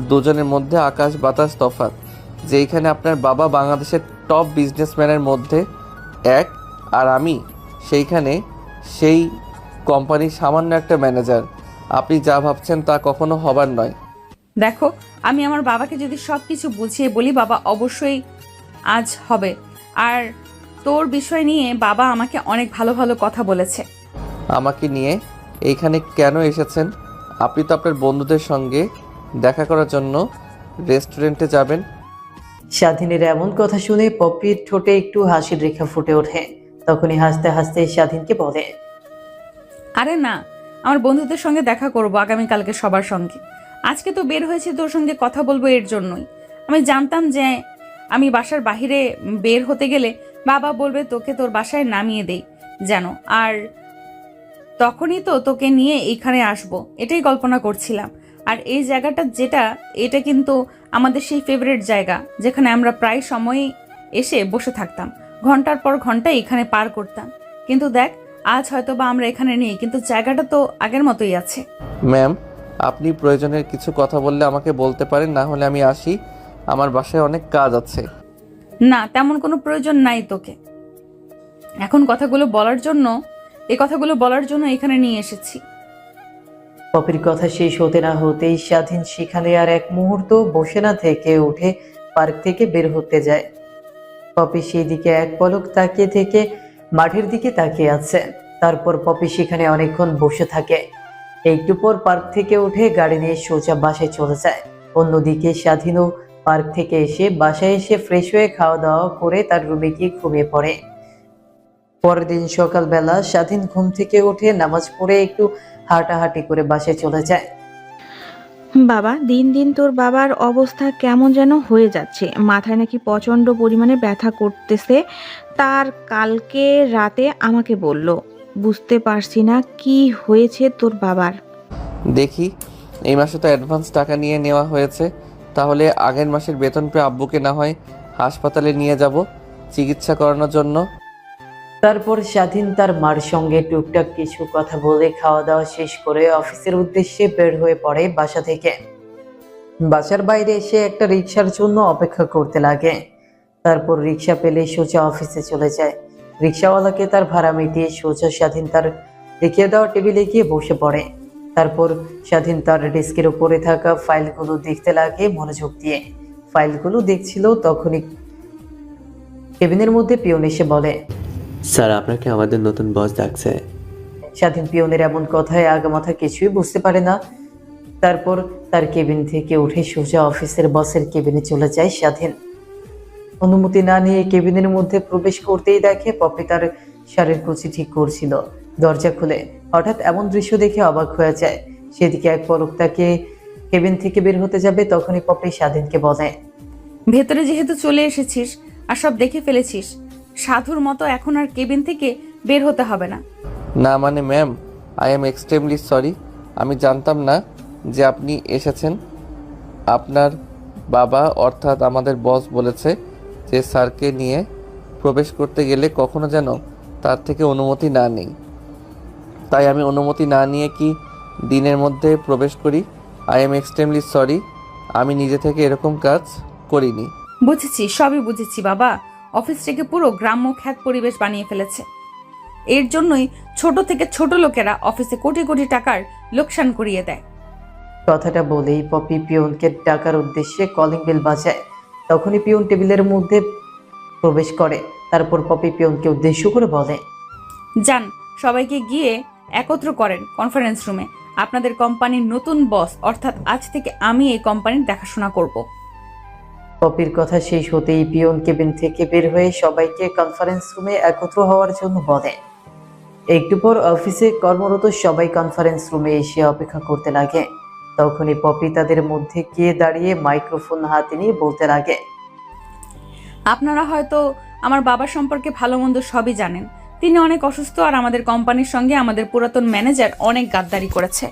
দুজনের মধ্যে আকাশ বাতাস তফাৎ। যেইখানে আপনার বাবা বাংলাদেশের টপ বিজনেসম্যানের মধ্যে এক, আর আমি সেইখানে সেই কোম্পানির সামান্য একটা ম্যানেজার। আপনি যা ভাবছেন তা কখনো হবার নয়। দেখো, আমি আমার বাবাকে যদি সব কিছু বুঝিয়ে বলি, বাবা অবশ্যই আজ হবে। আর তোর বিষয় নিয়ে বাবা আমাকে অনেক ভালো ভালো কথা বলেছে। আমাকে নিয়ে এইখানে কেন এসেছেন? আপনি তো আপনার বন্ধুদের সঙ্গে দেখা করার জন্য রেস্টুরেন্টে যাবেন। স্বাধীনের এমন কথা শুনে পপির ঠোঁটে একটু হাসির রেখা ফুটে ওঠে। তখনই হাসতে হাসতে স্বাধীনকে বলে, আরে না, আমার বন্ধুদের সঙ্গে দেখা করব আগামীকালকে সবার সঙ্গে। আজকে তো বের হয়েছে তোর সঙ্গে কথা বলবো এর জন্যই। আমি জানতাম যে আমি বাসার বাইরে বের হতে গেলে বাবা বলবে তোকে তোর বাসায় নামিয়ে দেই যেন, আর তখনই তো তোকে নিয়ে এইখানে আসবো, এটাই কল্পনা করছিলাম। আর এই জায়গাটা এটা কিন্তু আমাদের সেই ফেভারিট জায়গা, যেখানে আমরা প্রায় সময়ই এসে বসে থাকতাম, ঘন্টার পর ঘন্টা এখানে পার করতাম। কিন্তু দেখ, আজ হয়তো বা আমরা এখানে নেই, কিন্তু জায়গাটা তো আগের মতোই আছে। ম্যাম, আপনি প্রয়োজনের কিছু কথা বললে আমাকে বলতে পারেন, না হলে আমি আসি। আমার বাসায় অনেক কাজ আছে। না, তেমন কোনো প্রয়োজন নাই তোকে। এখন এই কথাগুলো বলার জন্য এখানে নিয়ে এসেছি। পপির কথা শেষ হতে না হতেই স্বাধীন সেখানে আর এক মুহূর্ত বসে না থেকে উঠে পার্ক থেকে বের হতে যায়। পপি সেই দিকে এক পলক তাকিয়ে থেকে মাঠের দিকে তাকিয়ে আছে। তারপর পপি সেখানে অনেকক্ষণ বসে থাকে। একটু পর পার্ক থেকে উঠে গাড়ি নিয়ে সোজা বাসায় চলে যায়। অন্যদিকে স্বাধীনও পার্ক থেকে এসে বাসায় এসে ফ্রেশ হয়ে খাওয়া দাওয়া করে তার রুমে গিয়ে ঘুমিয়ে পড়ে। পরের দিন সকালবেলা স্বাধীন ঘুম থেকে উঠে নামাজ পড়ে একটু হাঁটাহাঁটি করে বাসায় চলে যায়। বাবা, দিন দিন তোর বাবার অবস্থা কেমন যেন হয়ে যাচ্ছে। মাথায় নাকি প্রচণ্ড পরিমাণে ব্যথা করতেছে। তার কালকে রাতে আমাকে বলল। বুঝতে পারছি না কি হয়েছে তোর বাবার। দেখি, এই মাসে তো অ্যাডভান্স টাকা নিয়ে নেওয়া হয়েছে, তাহলে আগের মাসের বেতন পেয়ে আব্বুকে না হয় হাসপাতালে নিয়ে যাব চিকিৎসা করানোর জন্য। তারপর স্বাধীন তার মার সঙ্গে টুকটাক কিছু কথা বলে খাওয়া দাওয়া শেষ করে অফিসের উদ্দেশ্যে বের হয়ে পড়ে বাসা থেকে। বাসার বাইরে এসে একটা রিক্সার জন্য অপেক্ষা করতে লাগে। তারপর রিক্সা পেলে সোজা অফিসে চলে যায়। রিক্সাওয়ালাকে তার ভাড়া মিটিয়ে সোজা স্বাধীন তার রেখে দেওয়া টেবিলে গিয়ে বসে পড়ে। তারপর স্বাধীন তার ডেস্কের উপরে থাকা ফাইলগুলো দেখতে লাগে মনোযোগ দিয়ে। ফাইলগুলো দেখছিল, তখনই কেবিনের মধ্যে পিয়ন এসে বলে, স্যার, আপনাকে আমাদের নতুন বস ডাকছে। স্বাধীন পিয়নের এমন কথায় আগামাথা কিছুই বুঝতে পারে না। তারপর তার কেবিন থেকে উঠে সোজা অফিসের বসের কেবিনে চলে যায় স্বাধীন। অনুমতি না নিয়ে কেবিনের মধ্যে প্রবেশ করতেই দেখে পপি তার শাড়ির কুচি ঠিক করছিল। দরজা খুলে হঠাৎ এমন দৃশ্য দেখে অবাক হয়ে যায়। সেদিকে এক পলক তাকে কেবিন থেকে বের হতে যাবে, তখনই পপি স্বাধীনকে বলে, ভেতরে যেহেতু চলে এসেছিস আর সব দেখে ফেলেছিস, সাধুর মতো এখন আর কেবিন থেকে বের হতে হবে না। না মানে ma'am, I am extremely sorry. আমি জানতাম না যে আপনি এসেছেন। আপনার বাবা অর্থাৎ আমাদের বস বলেছে যে স্যারকে নিয়ে প্রবেশ করতে গেলে কখনো যেন তার থেকে অনুমতি না নেই। তাই আমি অনুমতি না নিয়ে কি দিনের মধ্যে প্রবেশ করি? আই এম এক্সট্রিমলি সরি, আমি নিজে থেকে এরকম কাজ করিনি। বুঝেছি, সবই বুঝেছি বাবা। অফিসটাকে পুরো গ্রাম্য খ্যাত পরিবেশ বানিয়ে ফেলেছে। এর জন্যই ছোট থেকে ছোট লোকেরা অফিসে কোটি কোটি টাকার লোকসান করিয়ে দেয়। কথাটা বলেই পপি পিয়নকে ডাকার উদ্দেশ্যে কলিং বেল বাজায়। তখনই পিয়ন টেবিলের মধ্যে প্রবেশ করে। তারপর পপি পিয়নকে উদ্দেশ্য করে বলে, যান, সবাইকে গিয়ে একত্র করেন কনফারেন্স রুমে। আপনাদের কোম্পানির নতুন বস, অর্থাৎ আজ থেকে আমি এই কোম্পানির দেখাশোনা করব। পপির কথা শেষ হতেই পিয়ন কেবিন থেকে বের হয়ে সবাইকে কনফারেন্স রুমে একত্র হওয়ার জন্য বলে। একটু পর অফিসে কর্মরত সবাই কনফারেন্স রুমে এসে অপেক্ষা করতে লাগে। তখনই পপি তাদের মধ্যে গিয়ে দাঁড়িয়ে মাইক্রোফোন হাতে নিয়ে বলতে লাগে, আপনারা হয়তো আমার বাবা সম্পর্কে ভালো মন্দ সবই জানেন। তিনি অনেক অসুস্থ, আর আমাদের কোম্পানির সঙ্গে আমাদের পুরাতন ম্যানেজার অনেক গাদ্দারি করেছে।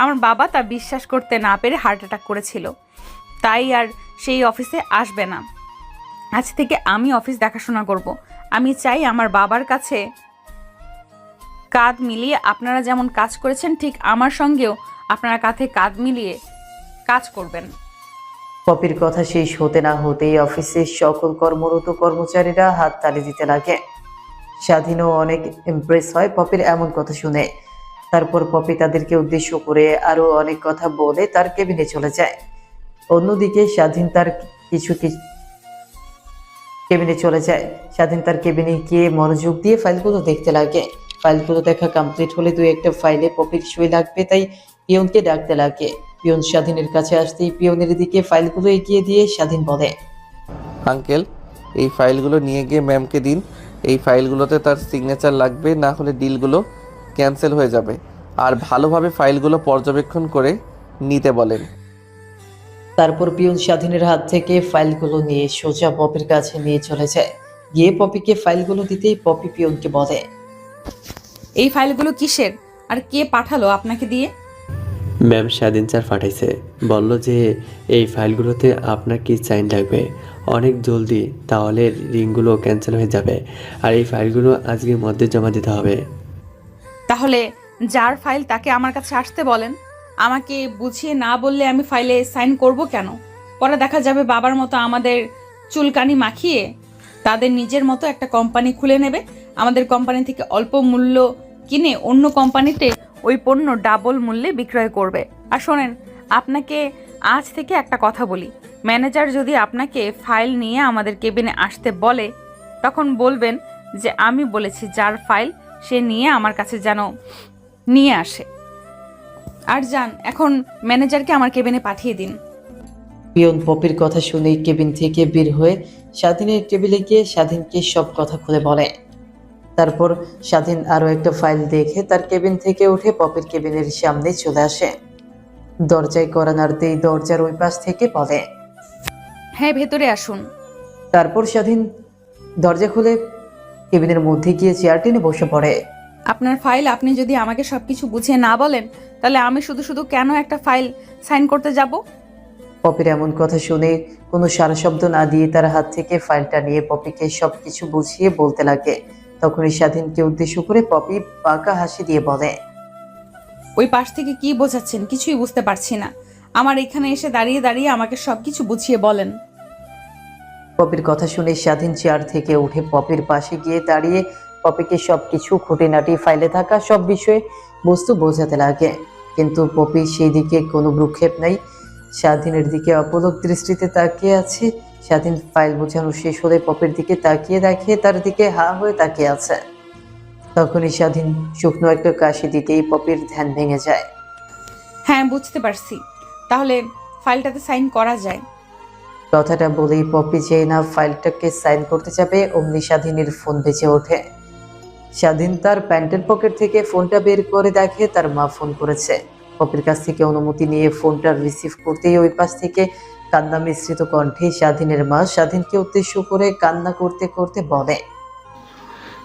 আমার বাবা তা বিশ্বাস করতে না পেরে হার্ট অ্যাটাক করেছিল, তাই আর সেই অফিসে আসবে না। আজ থেকে আমি অফিস দেখাশোনা করব। আমি চাই আমার বাবার কাছে কাঁধ মিলিয়ে আপনারা যেমন কাজ করেছেন, ঠিক আমার সঙ্গেও আপনারা কাঁধে কাঁধ মিলিয়ে কাজ করবেন। পপির কথা শেষ হতে না হতেই অফিসের সকল কর্মরত কর্মচারীরা হাত তালি দিতে লাগে। স্বাধীনও অনেক ইমপ্রেস হয় পপির এমন কথা শুনে। তারপর পপি তাদেরকে উদ্দেশ্য করে আরো অনেক কথা বলে তার কেবিনে চলে যায়। অন্যদিকে স্বাধীন তার কেবিনে গিয়ে মনোযোগ দিয়ে ফাইলগুলো দেখতে লাগে। ফাইলগুলো দেখা কমপ্লিট হলে দুই একটা ফাইলে পপির সই লাগবে, তাই পিয়নকে ডাকতে লাগে। পিয়ন স্বাধীনের কাছে আসতেই পিয়নের দিকে ফাইলগুলো এগিয়ে দিয়ে স্বাধীন বলে, আঙ্কেল, এই ফাইলগুলো নিয়ে গিয়ে ম্যামকে দিন। এই ফাইলগুলোতে তার সিগনেচার লাগবে, না হলে ডিলগুলো ক্যান্সেল হয়ে যাবে। আর ভালোভাবে ফাইলগুলো পর্যবেক্ষণ করে নিতে বলেন। তারপর পিয়ন স্বাধীনের হাত থেকে ফাইলগুলো নিয়ে সোজা পপির কাছে নিয়ে চলে যায়। গিয়ে পপিকে ফাইলগুলো দিতেই পপি পিয়নকে বলে, এই ফাইলগুলো কিসের, আর কে পাঠালো আপনাকে দিয়ে? ম্যাম স্বাধীন স্যার পাঠাইছে, বলল যে এই ফাইলগুলোতে আপনার কি সাইন লাগবে অনেক জলদি, তাহলে রিংগুলো ক্যান্সেল হয়ে যাবে। আর এই ফাইলগুলো আজকের মধ্যে জমা দিতে হবে। তাহলে যার ফাইল তাকে আমার কাছে আসতে বলেন। আমাকে বুঝিয়ে না বললে আমি ফাইলে সাইন করব কেন? পরে দেখা যাবে বাবার মতো আমাদের চুলকানি মাখিয়ে তাদের নিজের মতো একটা কোম্পানি খুলে নেবে। আমাদের কোম্পানি থেকে অল্প মূল্য কিনে অন্য কোম্পানিতে ওই পণ্য ডাবল মূল্যে বিক্রয় করবে। আর শোনেন, আপনাকে আজ থেকে একটা কথা বলি, ম্যানেজার যদি আপনাকে ফাইল নিয়ে আমাদের কেবিনে আসতে বলে, তখন বলবেন যে আমি বলেছি যার ফাইল সে নিয়ে আমার কাছে যেন নিয়ে আসে। আর যান, এখন ম্যানেজারকে আমার কেবিনে পাঠিয়ে দিন। পিয়ন পপির কথা শুনে কেবিন থেকে বের হয়ে স্বাধীনের টেবিলে গিয়ে স্বাধীনকে সব কথা খুলে বলে। তারপর স্বাধীন আরো একটা ফাইল দেখে তার কেবিন থেকে উঠে পপির কেবিনের সামনে চলে আসে। দরজায় কড়া নাড়তেই দরজার ওই পাশ থেকে বলে, হ্যাঁ, ভেতরে আসুন। তারপর স্বাধীন দরজা খুলে কেবিনের মধ্যে গিয়ে চেয়ার টেনে বসে পড়ে। আপনার ফাইল আপনি যদি আমাকে সবকিছু বুঝিয়ে না বলেন, তাহলে আমি শুধু শুধু কেন একটা ফাইল সাইন করতে যাব? পপির এমন কথা শুনে কোনো সারা শব্দ না দিয়ে তার হাত থেকে ফাইলটা নিয়ে পপিকে সবকিছু বুঝিয়ে বলতে লাগে। তখনই স্বাধীনকে উদ্দেশ্য করে পপি বাঁকা হাসি দিয়ে বলে, ওই পাশ থেকে কি বোঝাচ্ছেন? কিছুই বুঝতে পারছি না। আমার এখানে এসে দাঁড়িয়ে দাঁড়িয়ে আমাকে সবকিছু বুঝিয়ে বলেন। পপির কথা শুনে স্বাধীন চেয়ার থেকে উঠে পপির পাশে গিয়ে দাঁড়িয়ে পপিকে সবকিছু খুঁটিনাটি ফাইলে থাকা সব বিষয়ে বস্তু বোঝাতে লাগে। কিন্তু পপি সেই দিকে কোনো ভ্রুক্ষেপ নাই, স্বাধীনের দিকে অপলক দৃষ্টিতে তাকিয়ে আছে। স্বাধীন ফাইল বোঝানো শেষ হলে পপির দিকে তাকিয়ে দেখে তার দিকে হা হয়ে তাকিয়ে আছে। তখনই স্বাধীন শুকনো একটা কাশি দিতেই পপির ধ্যান ভেঙে যায়। হ্যাঁ, বুঝতে পারছি, তাহলে ফাইলটাতে সাইন করা যায়। কথাটা বলেই পপি যেই না ফাইলটাকে সাইন করতে যাবে, অমনি স্বাধীনের ফোন বেজে ওঠে। স্বাধীন তার প্যান্টের পকেট থেকে ফোনটা বের করে দেখে তার মা ফোন করেছে। পপির কাছ থেকে অনুমতি নিয়ে ফোনটা রিসিভ করতেই ওই পাশ থেকে কান্না মিশ্রিত কণ্ঠে স্বাধীনের মা স্বাধীনকে উদ্দেশ্য করে কান্না করতে করতে বলে,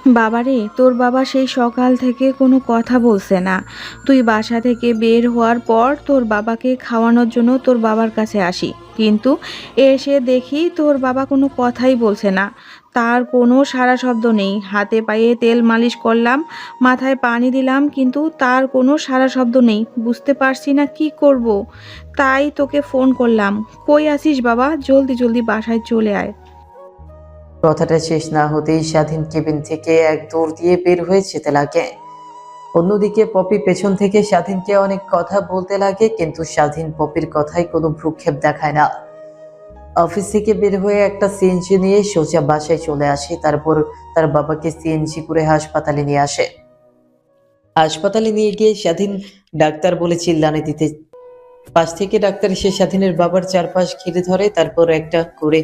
বাবারে, তোর বাবা সেই সকাল থেকে কোনো কথা বলছে না। তুই বাসা থেকে বের হওয়ার পর তোর বাবাকে খাওয়ানোর জন্য তোর বাবার কাছে আসি, কিন্তু এসে দেখি তোর বাবা কোনো কথাই বলছে না। তার কোনো সাড়া শব্দ নেই। হাতে পায়ে তেল মালিশ করলাম, মাথায় পানি দিলাম, কিন্তু তার কোনো সাড়া শব্দ নেই। বুঝতে পারছি না কি করব, তাই তোকে ফোন করলাম। কই আছিস বাবা? জলদি জলদি বাসায় চলে আয়। কথাটা শেষ না হতেই স্বাধীন কেবিন থেকে এক দৌড় দিয়ে বের হয়ে যেতে লাগে। অন্যদিকে পপি পেছন থেকে স্বাধীনকে অনেক কথা বলতে লাগে, কিন্তু স্বাধীন পপির কথায় কোনো ভ্রুক্ষেপ দেখায় না। অফিস থেকে বের হয়ে একটা সিএনজি নিয়ে সোজা বাসায় চলে আসে। তারপর তার বাবাকে সিএনজি করে হাসপাতালে নিয়ে আসে। হাসপাতালে নিয়ে গিয়ে স্বাধীন ডাক্তার বলে চিল্লানি দিতে পাশ থেকে ডাক্তার এসে স্বাধীনের বাবার চারপাশ ঘিরে ধরে। তারপর একটা করে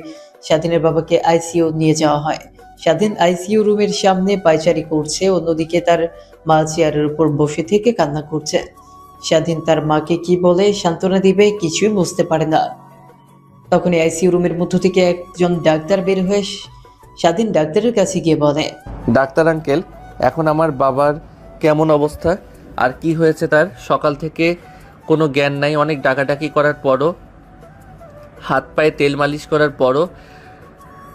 স্বাধীনের বাবাকে আইসিইউ নিয়ে যাওয়া হয়। স্বাধীন আইসিইউ রুমের সামনে পায়চারি করছে, অন্যদিকে তার মা চেয়ারের উপর বসে থেকে কান্না করছে। স্বাধীন তার মাকে কি বলে সান্ত্বনা দিবে কিছুই বুঝতে পারে না। তখনই আইসিইউ রুমের মধ্য থেকে একজন ডাক্তার বের হয়ে স্বাধীন ডাক্তারের কাছে গিয়ে বলে, ডাক্তার আঙ্কেল, এখন আমার বাবার কেমন অবস্থা আর কি হয়েছে তার? সকাল থেকে কোনো জ্ঞান নাই, অনেক ডাকাডাকি করার পরও, হাত পায়ে তেল মালিশ করার পরও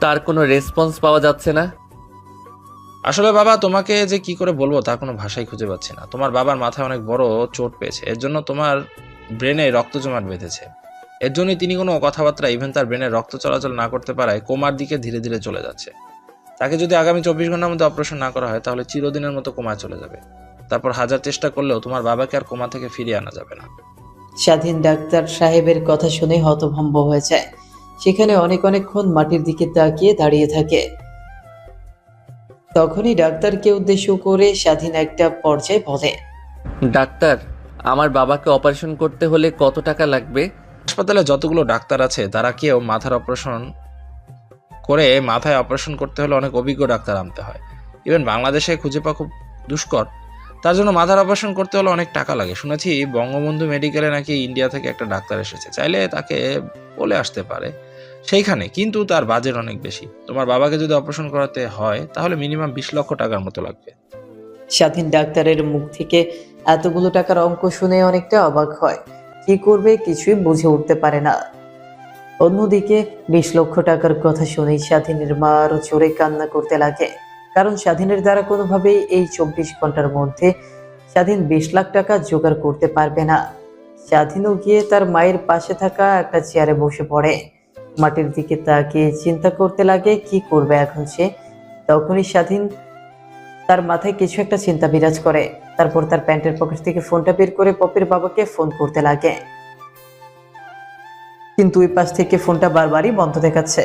তার কোনো রেসপন্স পাওয়া যাচ্ছে না। আসলে বাবা, তোমাকে যে কি করে বলবো তা কোনো ভাষাই খুঁজে পাচ্ছি না। তোমার বাবার মাথায় অনেক বড় চোট পেয়েছে, এর জন্য তোমার ব্রেনে রক্ত জমাট বেঁধেছে। এর জন্যই তিনি কোনো কথাবার্তা, ইভেন তার ব্রেনে রক্ত চলাচল না করতে পারায় কোমার দিকে ধীরে ধীরে চলে যাচ্ছে। তাকে যদি আগামী 24 ঘন্টার মধ্যে অপারেশন না করা হয় তাহলে চিরদিনের মতো কোমায় চলে যাবে। তারপর হাজার চেষ্টা করলেও তোমার বাবাকে আর কোমা থেকে ফিরিয়ে আনা যাবে না। স্বাধীন ডাক্তার সাহেবের কথা শুনে হতভম্ব হয়ে যায়। সেখানে অনেকক্ষণ মাটির দিকে তাকিয়ে দাঁড়িয়ে থাকে। তখনই ডাক্তারকে উদ্দেশ্য করে স্বাধীন একটা পর্যায়ে বলে, ডাক্তার, আমার বাবাকে অপারেশন করতে হলে কত টাকা লাগবে? হাসপাতালে যতগুলো ডাক্তার আছে তারা কেউ মাথায় অপারেশন করতে হলে অনেক অভিজ্ঞ ডাক্তার আনতে হয়। ইভেন বাংলাদেশে খুঁজে পাওয়া খুব দুষ্কর। তার জন্য মাথার অপারেশন করতে হলে অনেক টাকা লাগে। শুনেছি বঙ্গবন্ধু মেডিকেলে নাকি ইন্ডিয়া থেকে একটা ডাক্তার এসেছে, চাইলে তাকে বলে আসতে পারে সেইখানে, কিন্তু তার বাজেট অনেক বেশি। তোমার বাবাকে যদি অপারেশন করাতে হয় তাহলে মিনিমাম 20 লক্ষ টাকার মতো লাগবে। স্বাধীন ডাক্তারের মুখ থেকে এতগুলো টাকার অঙ্ক শুনে অনেকটা অবাক হয়। কি করবে কিছুই বুঝে উঠতে পারে না। অন্যদিকে 20 লক্ষ টাকার কথা শুনেই স্বাধীনের মা আরো জোরে কান্না করতে লাগে, কারণ স্বাধীনের দ্বারা কোনোভাবেই এই 24 ঘন্টার মধ্যে স্বাধীন 20 লাখ টাকা জোগাড় করতে পারবে না। স্বাধীনও গিয়ে তার মায়ের পাশে থাকা একটা চেয়ারে বসে পড়ে, মাটির দিকে তাকিয়ে চিন্তা করতে লাগে কি করবে এখন সে। তখনই স্বাধীন তার মাথায় কিছু একটা চিন্তা বিরাজ করে। তারপর তার প্যান্টের পকেট থেকে ফোনটা বের করে পপির বাবাকে ফোন করতে লাগে, কিন্তু ওই পাশ থেকে ফোনটা বারবারই বন্ধ দেখাচ্ছে।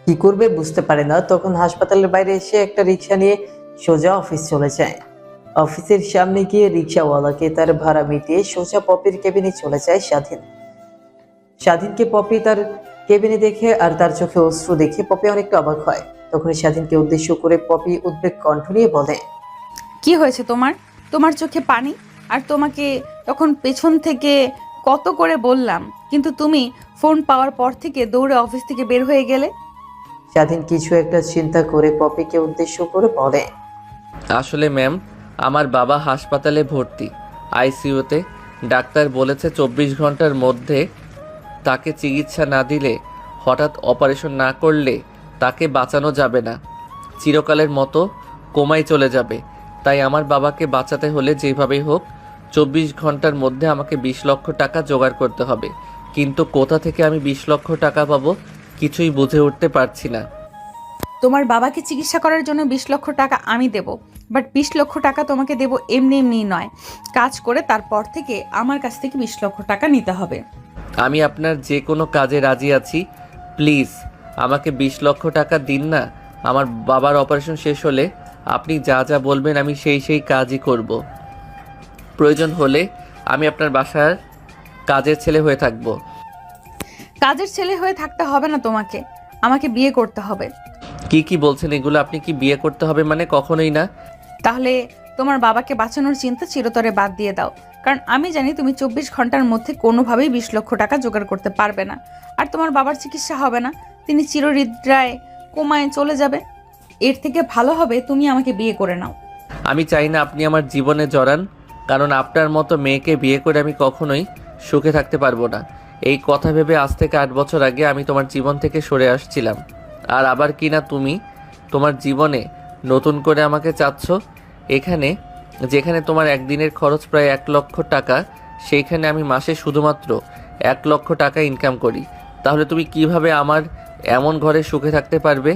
কি করবে বুঝতে পারে না। তখন হাসপাতালের বাইরে এসে একটা রিক্সা নিয়ে সোজা অফিস চলে যায়। অফিসের সামনে গিয়ে রিক্সাওয়ালাকে তার ভাড়া মিটিয়ে সোজা পপির কেবিনে চলে যায় স্বাধীন। স্বাধীনকে পপি তার কেবিনে দেখে আর তার চোখে অশ্রু দেখে পপি অনেকটা অবাক হয়। তখন স্বাধীনকে উদ্দেশ্য করে পপি উদ্বেগ কণ্ঠ নিয়ে বলে, কি হয়েছে তোমার? তোমার চোখে পানি? আর তোমাকে তখন পেছন থেকে কত করে বললাম, কিন্তু তুমি ফোন পাওয়ার পর থেকে দৌড়ে অফিস থেকে বের হয়ে গেলে। স্বাধীন কিছু একটা চিন্তা করে পপিকে উদ্দেশ্য করে বলে, আসলে ম্যাম, আমার বাবা হাসপাতালে ভর্তি, আইসিইউতে। ডাক্তার বলেছে 24 ঘন্টার মধ্যে তাকে চিকিৎসা না দিলে, হঠাৎ অপারেশন না করলে তাকে বাঁচানো যাবে না, চিরকালের মতো কোমায় চলে যাবে। তাই আমার বাবাকে বাঁচাতে হলে যেভাবেই হোক 24 ঘন্টার মধ্যে আমাকে 20 লক্ষ টাকা জোগাড় করতে হবে। কিন্তু কোথা থেকে আমি 20 লক্ষ টাকা পাবো কিছুই বুঝে উঠতে পারছি না। তোমার বাবাকে চিকিৎসা করার জন্য 20 লক্ষ টাকা আমি দেব, বাট 20 লক্ষ টাকা তোমাকে দেব এমনি এমনি নয়, কাজ করে তারপর থেকে আমার কাছ থেকে 20 লক্ষ টাকা নিতে হবে। আমি আপনার যে কোনো কাজে রাজি আছি, প্লিজ আমাকে 20 লক্ষ টাকা দিন না। আমার বাবার অপারেশন শেষ হলে আপনি যা যা বলবেন আমি সেই কাজই করব। প্রয়োজন হলে আমি আপনার বাসার কাজের ছেলে হয়ে থাকব। কাজের ছেলে হয়ে থাকতে হবে না তোমাকে, আমাকে বিয়ে করতে হবে। কি বলছেন এগুলো? আপনি কি বিয়ে করতে হবে মানে? কখনোই না। তাহলে তোমার বাবাকে বাঁচানোর চিন্তা চিরতরে বাদ দিয়ে দাও, কারণ আমি জানি তুমি 24 ঘন্টার মধ্যে কোনোভাবেই 20 লক্ষ টাকা জোগাড় করতে পারবে না। আর তোমার বাবার চিকিৎসা হবে না, তিনি চিরনিদ্রায় কোমায় চলে যাবে। এর থেকে ভালো হবে তুমি আমাকে বিয়ে করে নাও। আমি চাই না আপনি আমার জীবনে জড়ান, কারণ আপনার মতো মেয়েকে বিয়ে করে আমি কখনোই সুখে থাকতে পারবো না। এই কথা ভেবে আজ থেকে 8 বছর আগে আমি তোমার জীবন থেকে সরে আসছিলাম, আর আবার কি না তুমি তোমার জীবনে নতুন করে আমাকে চাচ্ছ। যেখানে তোমার একদিনের খরচ প্রায় 1 লক্ষ টাকা, সেইখানে আমি মাসে শুধুমাত্র 1 লক্ষ টাকা ইনকাম করি। তাহলে তুমি কিভাবে আমার এমন ঘরে সুখে থাকতে পারবে?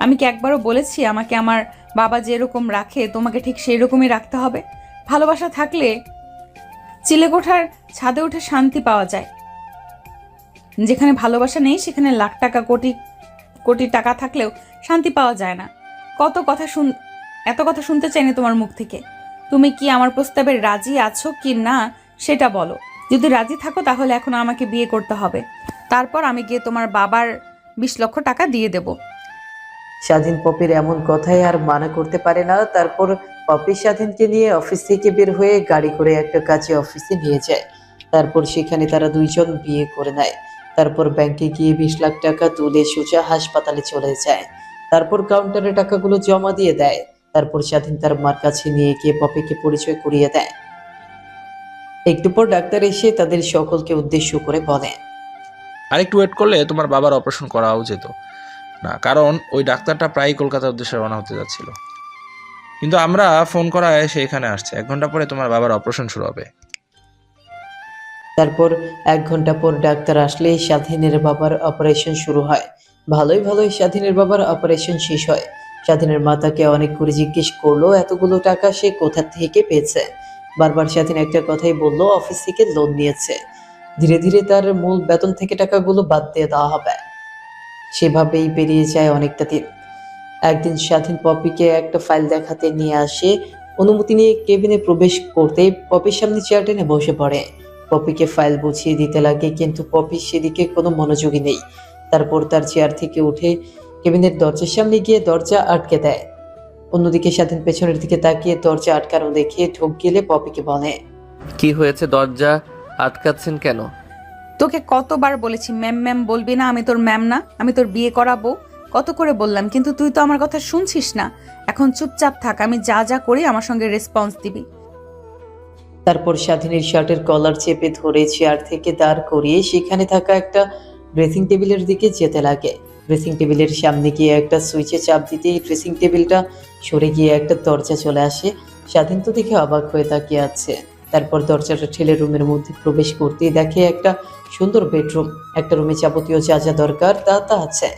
আমি কি একবারও বলেছি আমাকে আমার বাবা যেরকম রাখে তোমাকে ঠিক সেই রকমই রাখতে হবে? ভালোবাসা থাকলে চিলেকোঠার ছাদে উঠে শান্তি পাওয়া যায়। যেখানে ভালোবাসা নেই সেখানে লাখ টাকা কোটি কোটি টাকা থাকলেও শান্তি পাওয়া যায় না। এত কথা শুনতে চাই না তোমার মুখ থেকে। তুমি কি আমার প্রস্তাবে রাজি আছো কি না সেটা বলো। যদি রাজি থাকো তাহলে এখন আমাকে বিয়ে করতে হবে, তারপর আমি গিয়ে তোমার বাবার 20 লক্ষ টাকা দিয়ে দেব। স্বাধীন পপির এমন কথাই আর মানা করতে পারে না। তারপর পপি স্বাধীনকে নিয়ে অফিস থেকে বের হয়ে গাড়ি করে একটা কাছে অফিসে নিয়ে যায়। তারপর সেখানে তারা দুইজন বিয়ে করে নেয়। তারপর ব্যাংকে গিয়ে 20 লাখ টাকা তুলে সোজা হাসপাতালে চলে যায়। তারপর কাউন্টারে টাকাগুলো জমা দিয়ে দেয়। তারপর স্বাধীন তার মার কাছে নিয়ে গিয়ে পপিকে পরিচয় করিয়ে দেয়। একটু পর ডাক্তার এসে তাদের সকলকে উদ্দেশ্য করে বলে, আরেকটু ওয়েট করলে তোমার বাবার অপারেশন করাও যেত না, কারণ ওই ডাক্তারটা প্রায়ই কলকাতার উদ্দেশ্যে রওনা হতে যাচ্ছিল, কিন্তু আমরা ফোন করায় সে এখানে আসছে। 1 ঘন্টা পরে তোমার বাবার অপারেশন শুরু হবে। তারপর 1 ঘন্টা পর ডাক্তার আসলে স্বাধীনের বাবার অপারেশন শুরু হয়। ভালোই স্বাধীনের বাবার অপারেশন শেষ হয়। স্বাধীনের মা তাকে অনেক করে জিজ্ঞেস করলো এতগুলো টাকা সে কোথা থেকে পেয়েছে। বারবার স্বাধীন একটা কথাই বললো, অফিস থেকে লোন নিয়েছে। ধীরে ধীরে তার মূল বেতন থেকে টাকাগুলো বাদ দিয়ে দেওয়া হবে। সেভাবেই পেরিয়ে যায় অনেকটা দিন। একদিন স্বাধীন পপিকে একটা ফাইল দেখাতে নিয়ে আসে। অনুমতি নিয়ে কেবিনে প্রবেশ করতেই পপির সামনে চেয়ার টেনে বসে পড়ে। পপিকে ফাইল বুঝিয়ে দিতে লাগে, কিন্তু পপি সেদিকে কোনো মনোযোগী নেই। তারপর তার চেয়ার থেকে উঠে কেবিনের দরজার সামনে গিয়ে দরজা আটকে দেয়। অন্যদিকে স্বাধীন পেছনের দিকে তাকিয়ে দরজা আটকানো দেখে ঢোক গেলে পপিকে বলে, কি হয়েছে, দরজা আটকাচ্ছেন কেন? তোকে কতবার বলেছি ম্যাম ম্যাম বলবি না, আমি তোর ম্যাম না, আমি তোর বিয়ে করাবো। কত করে বললাম, কিন্তু তুই তো আমার কথা শুনছিস না। এখন চুপচাপ থাক, আমি যা যা করি আমার সঙ্গে রেসপন্স দিবি। তারপর স্বাধীনের শার্টের কলার চেপে ধরে চেয়ার থেকে দাঁড় করিয়ে সেখানে থাকা একটা ড্রেসিং টেবিলের দিকে যেতে লাগে। ড্রেসিং টেবিলের সামনে গিয়ে একটা সুইচে চাপ দিতেই ড্রেসিং টেবিলটা সরে গিয়ে একটা দরজা চলে আসে। স্বাধীন তো দেখে অবাক হয়ে তাকিয়ে আছে। তারপর দরজাটা ঠেলে রুমের মধ্যে প্রবেশ করতেই দেখে একটা সুন্দর বেডরুম। একটা রুমে যাবতীয় যা যা দরকার তা আছে।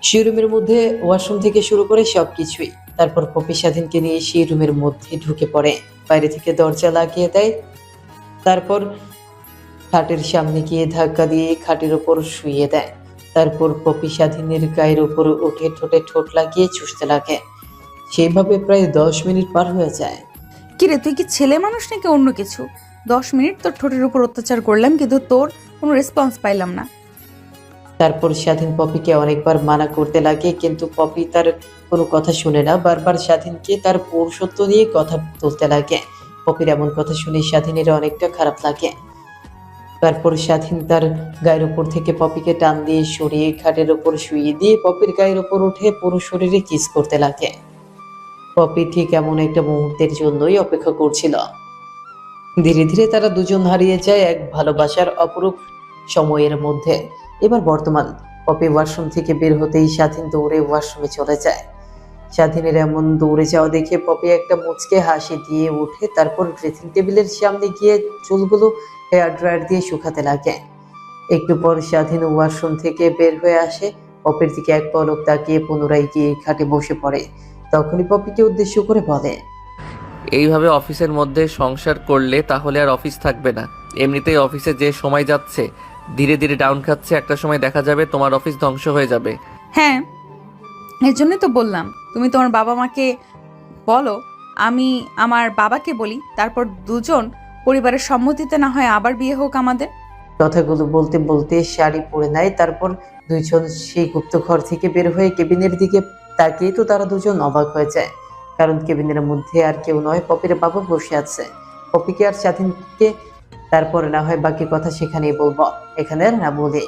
সেই রুমের মধ্যে ওয়াশরুম থেকে শুরু করে সবকিছুই। তারপর পপি স্বাধীনকে নিয়ে সেই রুমের মধ্যে ঢুকে পড়ে, বাইরে থেকে দরজা লাগিয়ে দেয়। তারপর খাটের সামনে গিয়ে ধাক্কা দিয়ে খাটের ওপর শুইয়ে দেয়। তারপর পপি স্বাধীনের গায়ের উপর উঠে ঠোঁটে ঠোঁট লাগিয়ে চুষতে লাগে। সেইভাবে প্রায় 10 মিনিট পার হয়ে যায়। কিরে, তুই কি ছেলে মানুষ নাকি অন্য কিছু? 10 মিনিট তোর ঠোঁটের উপর অত্যাচার করলাম, কিন্তু তোর কোনো রেসপন্স পাইলাম না। তারপর স্বাধীন পপিকে অনেকবার মানা করতে লাগে, কিন্তু পপি তার কোনো কথা শুনে না। বারবার স্বাধীনকে তার পৌরুষত্ব নিয়ে কথা বলতে লাগে। পপির এমন কথা শুনে স্বাধীনের অনেকটা খারাপ লাগে। তারপর স্বাধীন তার গায়ের উপর থেকে পপিকে টান দিয়ে সরিয়ে খাটের উপর শুইয়ে দিয়ে পপির গায়ের উপর উঠে পুরো শরীরে কিস করতে লাগে। পপি ঠিক এমন একটা মুহূর্তের জন্যই অপেক্ষা করছিল। ধীরে ধীরে তারা দুজন হারিয়ে যায় এক ভালোবাসার অপরূপ সময়ের মধ্যে। এবার বর্তমান। পপি ওয়াশরুম থেকে বের হতেই স্বাধীন দৌড়ে ওয়াশরুমে চলে যায়। স্বাধীনের এমন দৌড়ে যাওয়া দেখে পপি একটা মুচকে হাসি দিয়ে উঠে তারপর ড্রেসিং টেবিলের সামনে গিয়ে চুলগুলো হেয়ার ড্রায়ার দিয়ে শুকাতে লাগে। একটু পর স্বাধীন ওয়াশরুম থেকে বের হয়ে আসে। পপির দিকে এক পলক তাকিয়ে পুনরায় গিয়ে খাটে বসে পড়ে। তখনই পপিকে উদ্দেশ্য করে বলে, এইভাবে অফিসের মধ্যে সংসার করলে তাহলে আর অফিস থাকবে না। এমনিতেই অফিসে যে সময় যাচ্ছে ধীরে ধীরে ডাউন খাচ্ছে, একটা সময় দেখা যাবে তোমার অফিস ধ্বংস হয়ে যাবে। হ্যাঁ, এর জন্যই তো বললাম তুমি তোমার বাবা মাকে বলো, আমি আমার বাবাকে বলি, তারপর দুজন পরিবারের সম্মতিতে না হয় আবার বিয়ে হোক আমাদের। কথাগুলো বলতে বলতে শাড়ি পরে নেয়। তারপর দুইজন সেই গুপ্ত ঘর থেকে বের হয়ে কেবিনের দিকে তাকিয়ে তো তারা দুজন অবাক হয়ে যায়, কারণ কেবিনের মধ্যে আর কেউ নয়, পপির বাবা বসে আছে। পপিকে আর স্বাধীনকে তারপরে না হয় বাকি কথা সেখানেই বলবো, এখানে আর না বলে।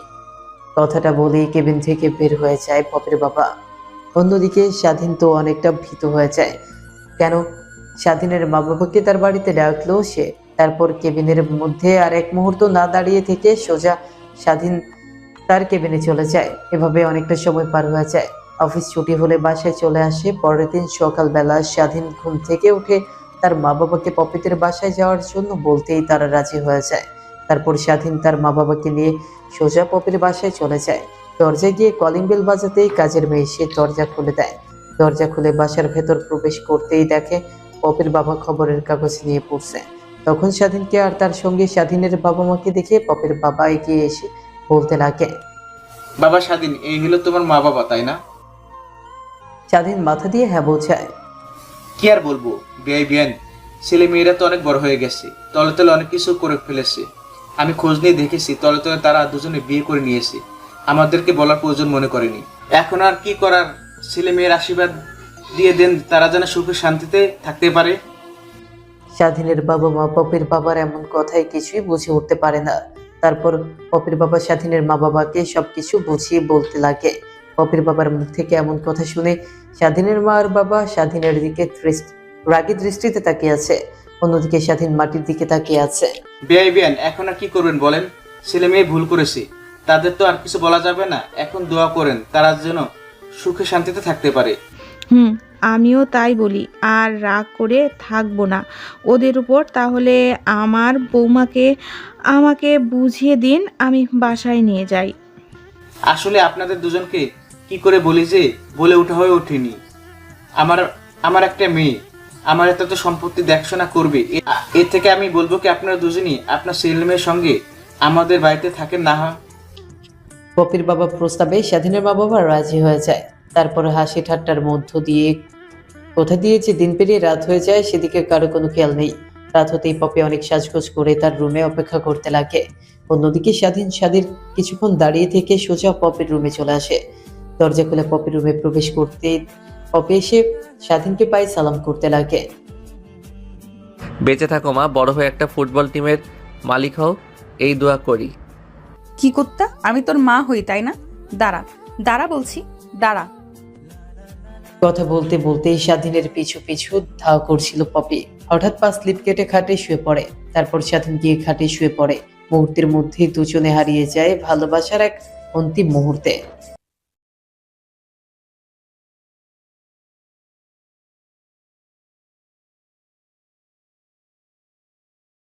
কথাটা বলেই কেবিন থেকে বের হয়ে যায় পপির বাবা। অন্যদিকে স্বাধীন তো অনেকটা ভীত হয়ে যায়। কেন স্বাধীনের মা বাবাকে তার বাড়িতে ডাকলো সে। তারপর কেবিনের মধ্যে আর এক মুহূর্ত না দাঁড়িয়ে থেকে সোজা স্বাধীন তার কেবিনে চলে যায়। এভাবে অনেকটা সময় পার হয়ে যায়। অফিস ছুটি হলে বাসায় চলে আসে। পরের দিন সকালবেলা স্বাধীন ঘুম থেকে উঠে তার মা বাবাকে পপিতের বাসায় যাওয়ার জন্য বলতেই তারা রাজি হয়ে যায়। তারপর স্বাধীন তার মা বাবাকে নিয়ে সোজা পপির বাসায় চলে যায়। দরজায় গিয়ে কলিং বেল বাজাতেই কাজের মেয়ে এসে দরজা খুলে দেয়। দরজা খুলে বাসার ভেতর প্রবেশ করতেই দেখে পপির বাবা খবরের কাগজ নিয়ে পড়ছে। তখন স্বাধীনকে আর তার সঙ্গে স্বাধীনের বাবা মাকে দেখে পপির বাবা এগিয়ে এসে বলতে লাগে, বাবা স্বাধীন, এই হলো তোমার মা বাবা, তাই না? স্বাধীন মাথা দিয়ে হ্যাঁ বোঝায়। কি আর বলবো বিয়ান, ছেলে মেয়েরা তো অনেক বড় হয়ে গেছে, তলে তলে অনেক কিছু করে ফেলেছে। আমি খোঁজ নিয়ে দেখেছি, তলে তলে তারা দুজনে বিয়ে করে নিয়েছে। আমাদেরকে বলার প্রয়োজন মনে করেনি। এখন আর কি করার, ছেলে মেয়ের আশীর্বাদ দিয়ে দেন, তারা যেন সুখে শান্তিতে থাকতে পারে। স্বাধীনের বাবা মা পপির বাবার এমন কথায় কিছুই বুঝে উঠতে পারে না। তারপর পপির বাবা স্বাধীনের মা বাবাকে সবকিছু বুঝিয়ে বলতে লাগে। পপির বাবার মুখ থেকে এমন কথা শুনে স্বাধীনের মা আর বাবা স্বাধীনের দিকে রাগী দৃষ্টিতে তাকিয়ে আছে। অন্যদিকে স্বাধীন মাটির দিকে তাকিয়ে আছে। বিয়ান, এখন আর কি করবেন বলেন? ছেলে মেয়ে ভুল করেছে, তাদের তো আর কিছু বলা যাবে না। এখন দোয়া করেন তারা যেন সুখে শান্তিতে থাকতে পারে। আমিও তাই বলি, আর রাগ করে থাকবো না ওদের উপর। তাহলে আমার বৌমাকে আমাকে বুঝিয়ে দিন, আমি বাসায় নিয়ে যাই। আসলে আপনাদের দুজনকে কি করে বলি যে বলে ওঠা হয়ে ওঠেনি। আমার একটা মেয়ে, আমার এত তো সম্পত্তি দেখাশোনা করবে। এর থেকে আমি বলবো কি আপনারা দুজনই আপনার ছেলে মেয়ের সঙ্গে আমাদের বাড়িতে থাকেন না হয়। পপির বাবা প্রস্তাবে স্বাধীনের মা বাবা রাজি হয়ে যায়। তারপর হাসি ঠাট্টার মধ্য দিয়ে কোথা দিয়ে যে দিন পেরিয়ে রাত হয়ে যায় সেদিকে কারো কোনো খেয়াল নেই। রাত হতেই পপি অনেক সাজগোজ করে তার রুমে অপেক্ষা করতে লাগে। অন্যদিকে স্বাধীন কিছুক্ষণ দাঁড়িয়ে থেকে সোজা পপির রুমে চলে আসে। দরজা খুলে পপির রুমে প্রবেশ করতেই পপি এসে স্বাধীনকে পায়ে সালাম করতে লাগে। বেঁচে থাকো মা, বড় হয়ে একটা ফুটবল টিমের মালিক হও, এই দোয়া করি। কি করতা? আমি তোর মা হই, তাই না? দাঁড়া দাঁড়া বলছি, দাঁড়া। কথা বলতে বলতেই স্বাধীনের পিছু পিছু ধাওয়া করছিল পপি। হঠাৎ পা স্লিপ কেটে খাটে শুয়ে পড়ে। তারপর স্বাধীন গিয়ে খাটে শুয়ে পড়ে। মুহূর্তের মধ্যেই দুজনে হারিয়ে যায় ভালোবাসার এক অন্তিম মুহূর্তে।